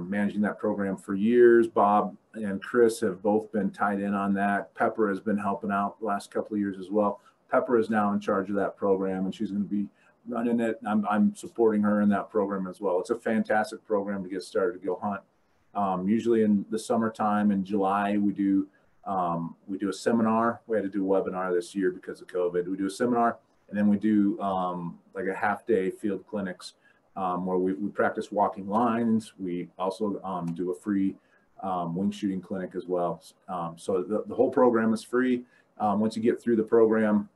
managing that program for years. Bob and Chris have both been tied in on that. Pepper has been helping out the last couple of years as well. Pepper is now in charge of that program, and she's going to be running it. I'm supporting her in that program as well. It's a fantastic program to get started to go hunt. Usually in the summertime in July, we do a seminar. We had to do a webinar this year because of COVID. We do a seminar, and then we do like a half-day field clinics where we practice walking lines. We also do a free wing shooting clinic as well. So the whole program is free. Once you get through the program,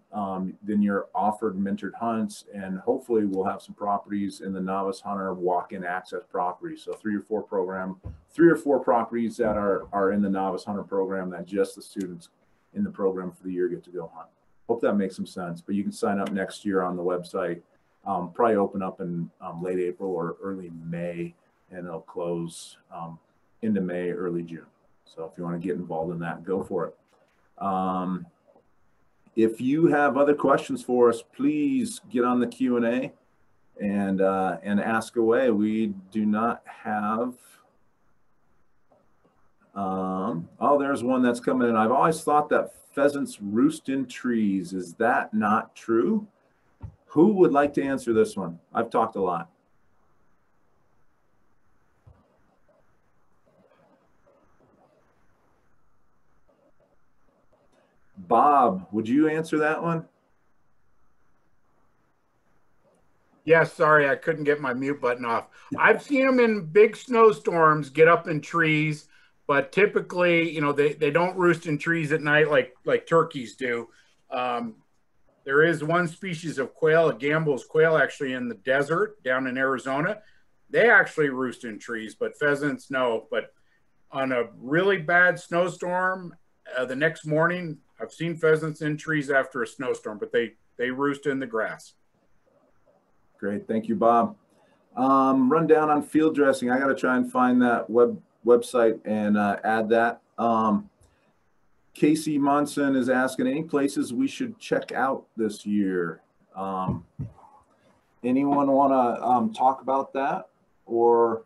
then you're offered mentored hunts, and hopefully we'll have some properties in the novice hunter walk-in access properties. So 3 or 4 properties that are in the novice hunter program that just the students in the program for the year get to go hunt. Hope that makes some sense, but you can sign up next year on the website. Probably open up in late April or early May, and it'll close into May, early June. So if you want to get involved in that, go for it. If you have other questions for us, please get on the Q&A and ask away. We do not have, oh, there's one that's coming in. I've always thought that pheasants roost in trees. Is that not true? Who would like to answer this one? I've talked a lot. Bob, would you answer that one? Yes, sorry, I couldn't get my mute button off. I've seen them in big snowstorms get up in trees, but typically, you know, they don't roost in trees at night like turkeys do. There is one species of quail, a Gambel's quail, actually in the desert down in Arizona. They actually roost in trees, but pheasants, no. But on a really bad snowstorm, the next morning, I've seen pheasants in trees after a snowstorm, but they roost in the grass. Great, thank you, Bob. Rundown on field dressing. I got to try and find that website and add that. Casey Monson is asking, any places we should check out this year? Anyone want to talk about that? Or,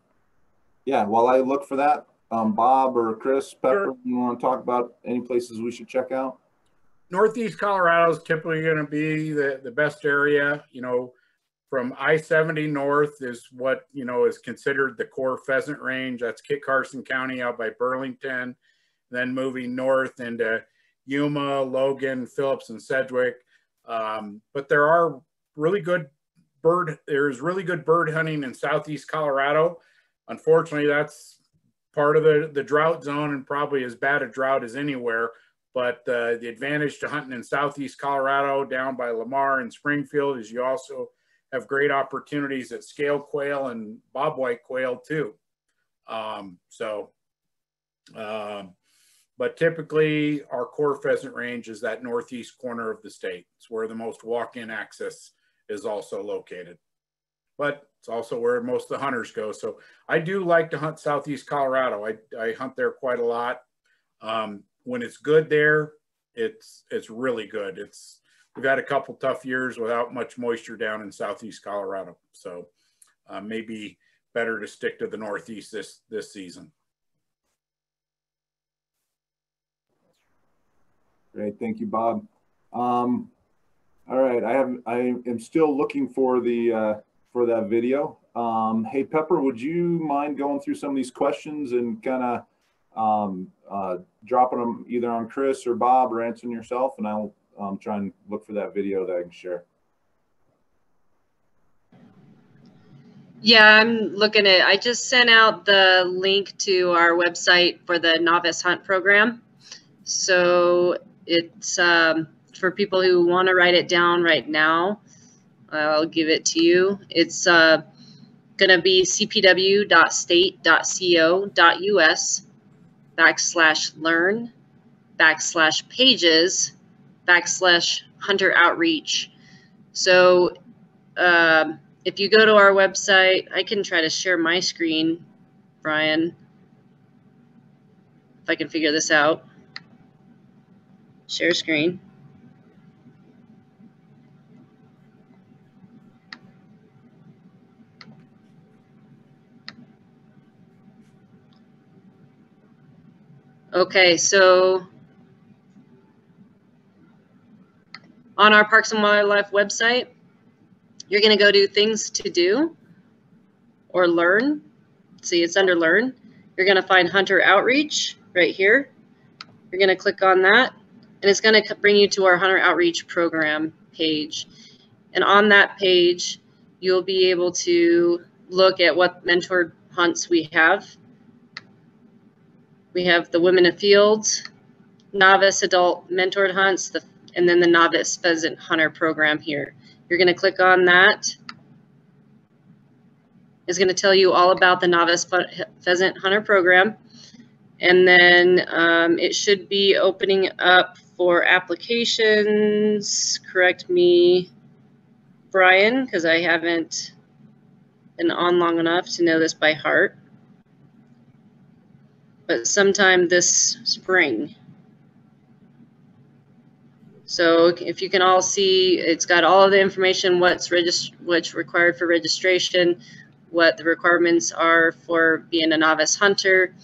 yeah, while I look for that, Bob or Chris, Pepper, sure. You want to talk about any places we should check out? Northeast Colorado is typically going to be the best area. You know, from I-70 north is what, you know, is considered the core pheasant range. That's Kit Carson County out by Burlington. Then moving north into Yuma, Logan, Phillips, and Sedgwick. But there are really good there's really good bird hunting in Southeast Colorado. Unfortunately, that's part of the drought zone and probably as bad a drought as anywhere. But the advantage to hunting in Southeast Colorado down by Lamar and Springfield is you also have great opportunities at scale quail and bobwhite quail too. But typically our core pheasant range is that northeast corner of the state. It's where the most walk-in access is also located. But it's also where most of the hunters go. So I do like to hunt Southeast Colorado. I hunt there quite a lot. When it's good there, it's really good. We've had a couple tough years without much moisture down in Southeast Colorado. So maybe better to stick to the Northeast this season. Great, thank you, Bob. All right, I am still looking for for that video. Hey, Pepper, would you mind going through some of these questions and kind of dropping them either on Chris or Bob or answering yourself, and I'll try and look for that video that I can share. Yeah, I'm looking at, I just sent out the link to our website for the Novice Hunt program. So it's for people who want to write it down right now. I'll give it to you. It's going to be cpw.state.co.us/learn/pages/hunter outreach. So if you go to our website, I can try to share my screen, Brian, if I can figure this out. Share screen. Okay, so on our Parks and Wildlife website, you're going to go to things to do or learn. See, it's under learn. You're going to find hunter outreach right here. You're going to click on that, and it's going to bring you to our hunter outreach program page. And on that page, you'll be able to look at what mentored hunts we have. We have the Women of Fields, Novice Adult Mentored Hunts, and then the Novice Pheasant Hunter program here. You're going to click on that. It's going to tell you all about the Novice Pheasant Hunter program. And then it should be opening up for applications. Correct me, Brian, because I haven't been on long enough to know this by heart. But sometime this spring. So if you can all see, it's got all of the information, what's required for registration, what the requirements are for being a novice hunter,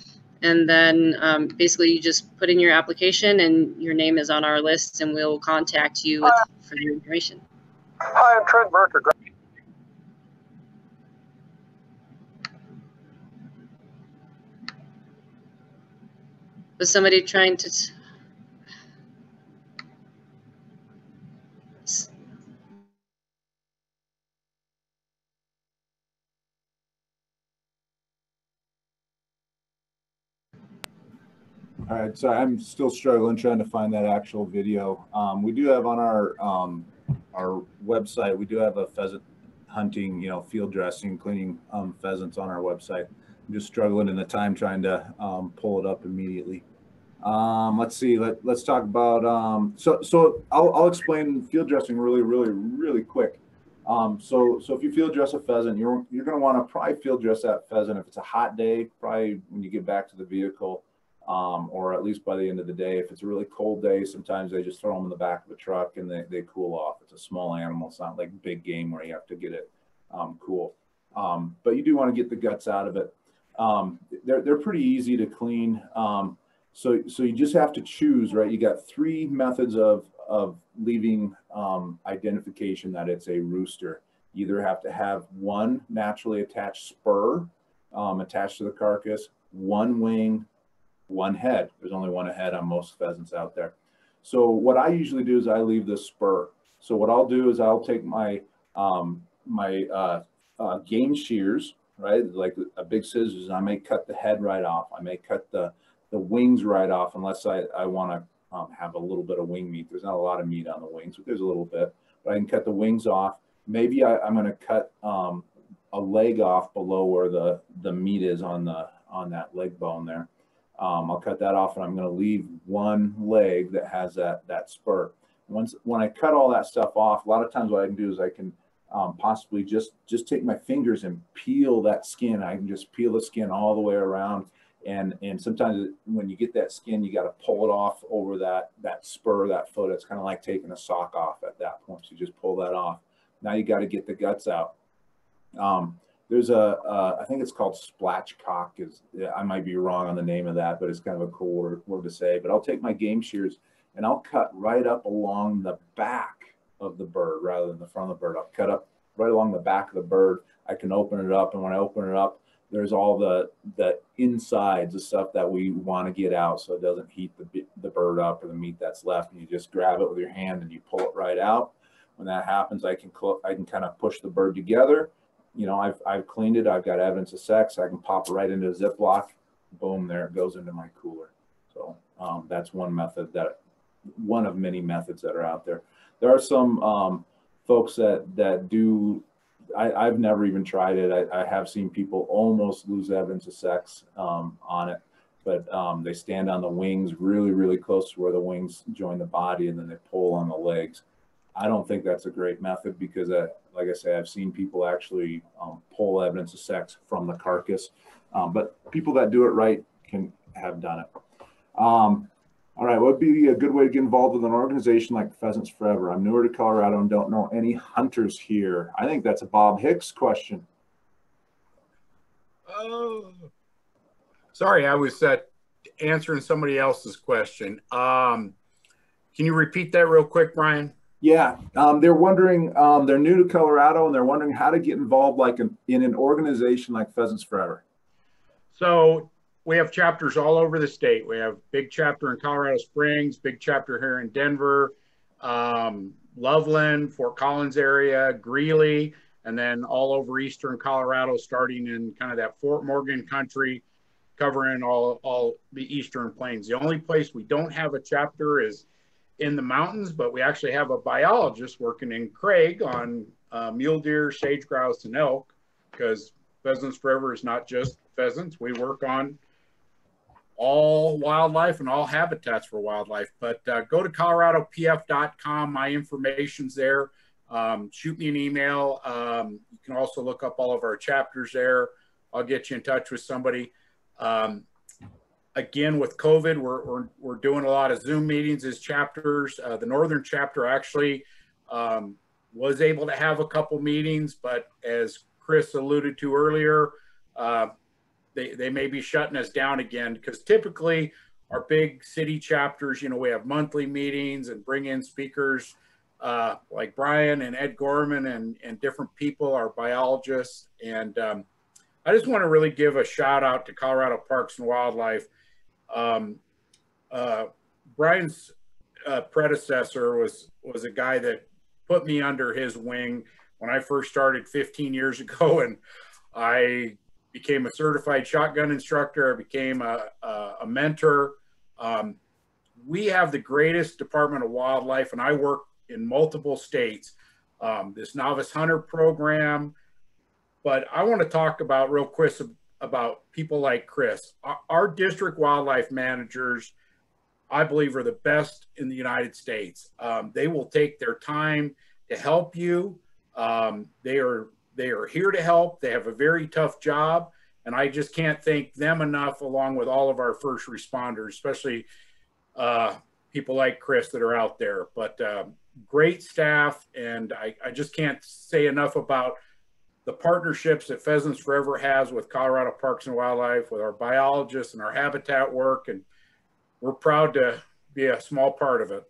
and then basically you just put in your application and your name is on our list and we'll contact you with further information. Hi, I'm Trent Merker. Was somebody trying to... All right, so I'm still struggling trying to find that actual video. We do have on our website, we do have a pheasant hunting, field dressing, cleaning pheasants on our website. I'm just struggling in the time trying to pull it up immediately. Let's see. Let's talk about. So I'll explain field dressing really quick. So if you field dress a pheasant, you're going to want to probably field dress that pheasant if it's a hot day, probably when you get back to the vehicle. Or at least by the end of the day. If it's a really cold day, sometimes they just throw them in the back of the truck and they cool off. It's a small animal. It's not like big game where you have to get it cool. But you do want to get the guts out of it. They're pretty easy to clean. So you just have to choose, right? You got 3 methods of leaving identification that it's a rooster. You either have to have 1 naturally attached spur attached to the carcass, 1 wing, 1 head. There's only 1 head on most pheasants out there. So what I usually do is I leave the spur. So what I'll do is I'll take my game shears, right, like a big scissors, and I may cut the head right off. I may cut the wings right off, unless I want to have a little bit of wing meat. There's not a lot of meat on the wings, but there's a little bit. But I can cut the wings off. Maybe I'm going to cut a leg off below where the meat is on that leg bone there. I'll cut that off, and I'm going to leave 1 leg that has that spur. When I cut all that stuff off, a lot of times what I can do is I can possibly just take my fingers and peel that skin. I can just peel the skin all the way around, and sometimes when you get that skin, you got to pull it off over that spur, that foot. It's kind of like taking a sock off at that point. So you just pull that off. Now you got to get the guts out. There's I think it's called splatchcock. I might be wrong on the name of that, but it's kind of a cool word to say. But I'll take my game shears and I'll cut right up along the back of the bird rather than the front of the bird. I'll cut up right along the back of the bird. I can open it up, and when I open it up, there's all the insides, the stuff that we want to get out, so it doesn't heat the bird up or the meat that's left. And you just grab it with your hand and you pull it right out. When that happens, I can kind of push the bird together. I've cleaned it. I've got evidence of sex. I can pop it right into a Ziploc. Boom, there it goes into my cooler. So that's one method, one of many methods that are out there. There are some folks that do. I've never even tried it. I have seen people almost lose evidence of sex on it, but they stand on the wings really close to where the wings join the body, and then they pull on the legs. I don't think that's a great method because, like I say, I've seen people actually pull evidence of sex from the carcass, but people that do it right can have done it. All right, what would be a good way to get involved with an organization like Pheasants Forever? I'm newer to Colorado and don't know any hunters here. I think that's a Bob Hicks question. Oh, sorry, I was answering somebody else's question. Can you repeat that real quick, Brian? Yeah, they're wondering, they're new to Colorado and they're wondering how to get involved like in an organization like Pheasants Forever. So we have chapters all over the state. We have big chapter in Colorado Springs, big chapter here in Denver, Loveland, Fort Collins area, Greeley, and then all over eastern Colorado, starting in kind of that Fort Morgan country. covering all the Eastern Plains. The only place we don't have a chapter is in the mountains, but we actually have a biologist working in Craig on mule deer, sage grouse, and elk, because Pheasants Forever is not just pheasants. We work on all wildlife and all habitats for wildlife. But go to coloradopf.com. My information's there. Shoot me an email. You can also look up all of our chapters there. I'll get you in touch with somebody. Again, with COVID, we're doing a lot of Zoom meetings as chapters. The Northern chapter actually was able to have a couple meetings, but as Chris alluded to earlier, they may be shutting us down again, because typically our big city chapters, you know, we have monthly meetings and bring in speakers like Brian and Ed Gorman and different people, our biologists. And I just want to really give a shout out to Colorado Parks and Wildlife. Brian's predecessor was a guy that put me under his wing when I first started 15 years ago, and I became a certified shotgun instructor. I became a mentor. We have the greatest Department of Wildlife, and I work in multiple states. This novice hunter program, but I want to talk about real quick about people like Chris. Our district wildlife managers, I believe, are the best in the United States. They will take their time to help you. They are here to help. They have a very tough job, and I just can't thank them enough, along with all of our first responders, especially people like Chris that are out there. But great staff, and I just can't say enough about the partnerships that Pheasants Forever has with Colorado Parks and Wildlife, with our biologists and our habitat work, and we're proud to be a small part of it.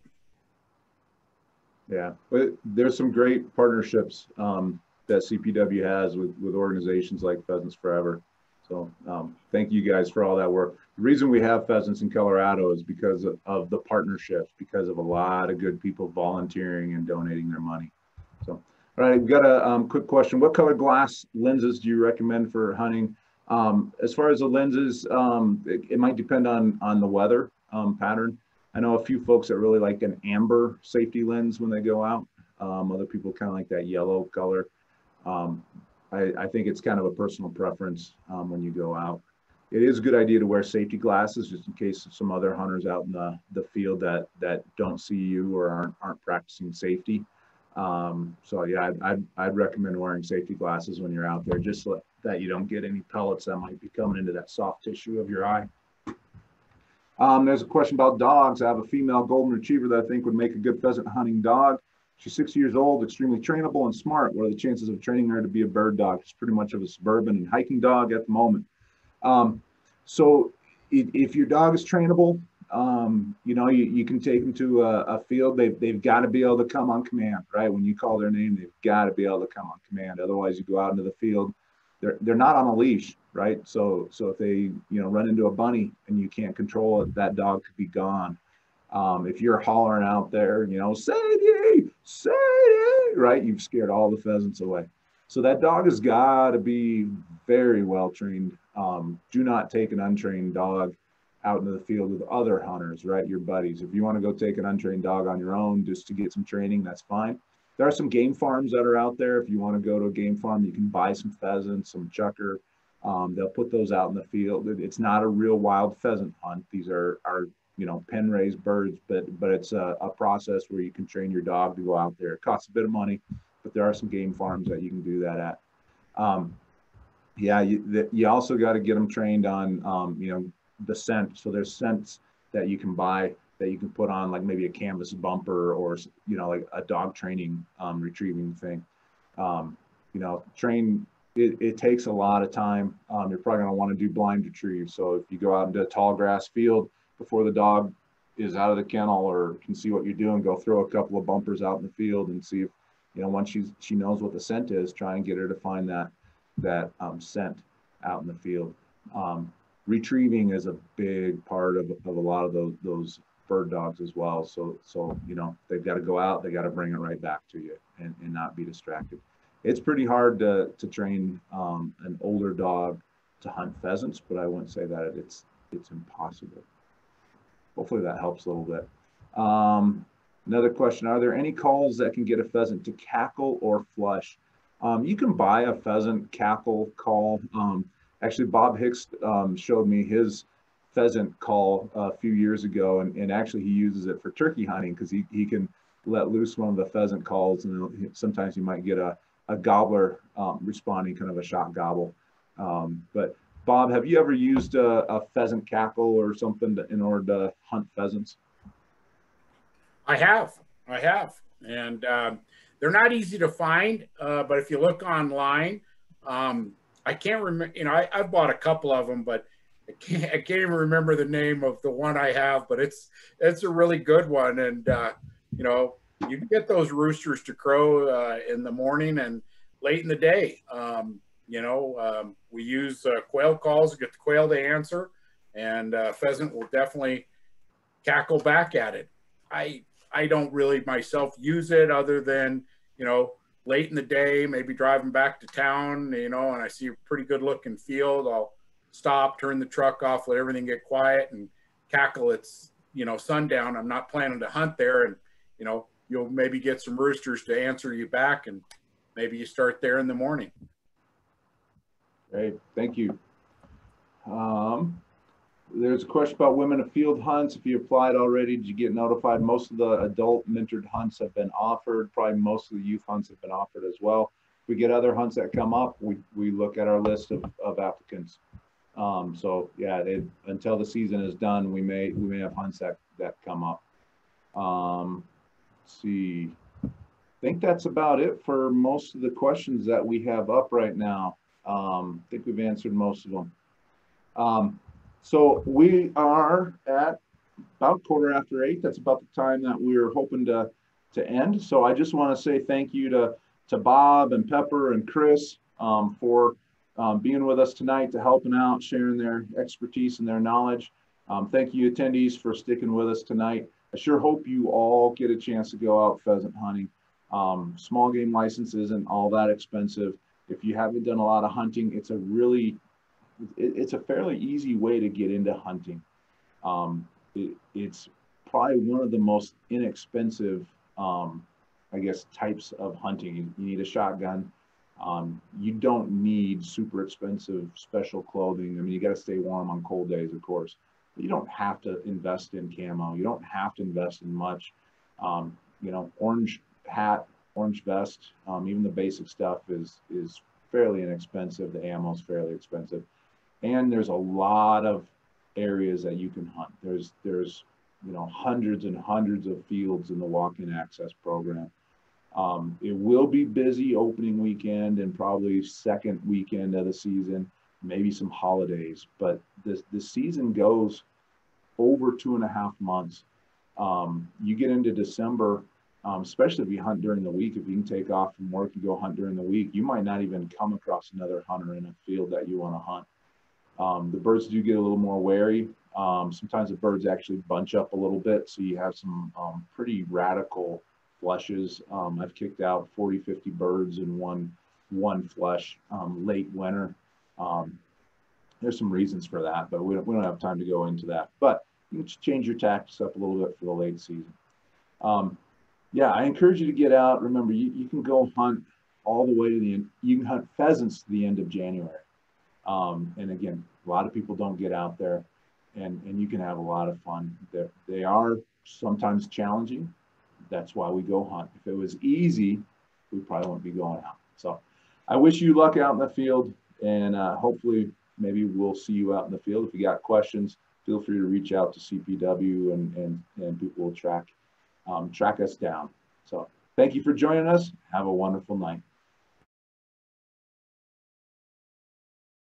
Yeah, but there's some great partnerships that CPW has with organizations like Pheasants Forever. So thank you guys for all that work. The reason we have pheasants in Colorado is because of the partnerships, because of a lot of good people volunteering and donating their money. So, all right, we've got a quick question. What color glass lenses do you recommend for hunting? As far as the lenses, it might depend on the weather pattern. I know a few folks that really like an amber safety lens when they go out. Other people kind of like that yellow color. I think it's kind of a personal preference when you go out. It is a good idea to wear safety glasses just in case of some other hunters out in the field that don't see you or aren't practicing safety. So yeah, I'd recommend wearing safety glasses when you're out there, just so that you don't get any pellets that might be coming into that soft tissue of your eye. There's a question about dogs. I have a female golden retriever that I think would make a good pheasant hunting dog. She's 6 years old, extremely trainable and smart. What are the chances of training her to be a bird dog? She's pretty much of a suburban and hiking dog at the moment. So if your dog is trainable, you know, you can take them to a field. They've got to be able to come on command, right? When you call their name, they've got to be able to come on command. Otherwise, you go out into the field, they're not on a leash, right? So if they run into a bunny and you can't control it, that dog could be gone. If you're hollering out there, Sadie, Sadie, right? You've scared all the pheasants away. So that dog has got to be very well trained. Do not take an untrained dog out into the field with other hunters, right? Your buddies. If you want to go take an untrained dog on your own just to get some training, that's fine. There are some game farms that are out there. If you want to go to a game farm, you can buy some pheasants, some chucker. They'll put those out in the field. It's not a real wild pheasant hunt. These are pen raised birds, but it's a process where you can train your dog to go out there. It costs a bit of money, but there are some game farms that you can do that at. Yeah, you also got to get them trained on the scent. So there's scents that you can buy that you can put on, like maybe a canvas bumper or like a dog training retrieving thing. Train. It takes a lot of time. You're probably going to want to do blind retrieve. So if you go out into a tall grass field before the dog is out of the kennel or can see what you're doing, go throw a couple of bumpers out in the field and see if, once she knows what the scent is, try and get her to find that scent out in the field. Retrieving is a big part of a lot of those bird dogs as well. So they've got to go out, they got to bring it right back to you and not be distracted. It's pretty hard to train an older dog hunt pheasants, but I wouldn't say that it's impossible. Hopefully that helps a little bit. Another question, are there any calls that can get a pheasant to cackle or flush? You can buy a pheasant cackle call. Actually, Bob Hicks showed me his pheasant call a few years ago, and actually he uses it for turkey hunting because he can let loose one of the pheasant calls, and sometimes you might get a gobbler responding, kind of a shot gobble. But Bob, have you ever used a pheasant cackle or something in order to hunt pheasants? I have, and they're not easy to find. But if you look online, I can't remember. You know, I've bought a couple of them, but I can't even remember the name of the one I have. But it's a really good one, and you know, you can get those roosters to crow in the morning and late in the day. You know, we use quail calls to get the quail to answer, and pheasant will definitely cackle back at it. I don't really myself use it other than, you know, late in the day, maybe driving back to town, you know, and I see a pretty good looking field. I'll stop, turn the truck off, let everything get quiet and cackle. It's, you know, sundown. I'm not planning to hunt there. And, you know, you'll maybe get some roosters to answer you back, and maybe you start there in the morning. Great, thank you. There's a question about women of field hunts. If you applied already, did you get notified? Most of the adult mentored hunts have been offered. Probably most of the youth hunts have been offered as well. If we get other hunts that come up, we look at our list of applicants. So yeah, until the season is done, we may have hunts that come up. Let's see. I think that's about it for most of the questions that we have up right now. I think we've answered most of them. So we are at about 8:15. That's about the time that we were hoping to end. So I just want to say thank you to Bob and Pepper and Chris for being with us tonight, to helping out, sharing their expertise and their knowledge. Thank you, attendees, for sticking with us tonight. I sure hope you all get a chance to go out pheasant hunting. Small game license isn't all that expensive. If you haven't done a lot of hunting, it's a fairly easy way to get into hunting. It's probably one of the most inexpensive, I guess, types of hunting. You need a shotgun. You don't need super expensive special clothing. I mean, you got to stay warm on cold days, of course. But you don't have to invest in camo. You don't have to invest in much. You know, orange hat, orange vest, even the basic stuff is fairly inexpensive. The ammo is fairly expensive. And there's a lot of areas that you can hunt. There's you know, hundreds and hundreds of fields in the walk-in access program. It will be busy opening weekend and probably second weekend of the season, maybe some holidays, but the season goes over 2.5 months. You get into December, especially if you hunt during the week. If you can take off from work and go hunt during the week, you might not even come across another hunter in a field that you want to hunt. The birds do get a little more wary. Sometimes the birds actually bunch up a little bit, so you have some pretty radical flushes. I've kicked out 40, 50 birds in one flush late winter. There's some reasons for that, but we don't have time to go into that. But you can change your tactics up a little bit for the late season. Yeah, I encourage you to get out. Remember, you can go hunt all the way to the end. You can hunt pheasants to the end of January. And again, a lot of people don't get out there, and you can have a lot of fun. They are sometimes challenging. That's why we go hunt. If it was easy, we probably wouldn't be going out. So I wish you luck out in the field, and hopefully maybe we'll see you out in the field. If you got questions, feel free to reach out to CPW, and people will track us down. So thank you for joining us. Have a wonderful night.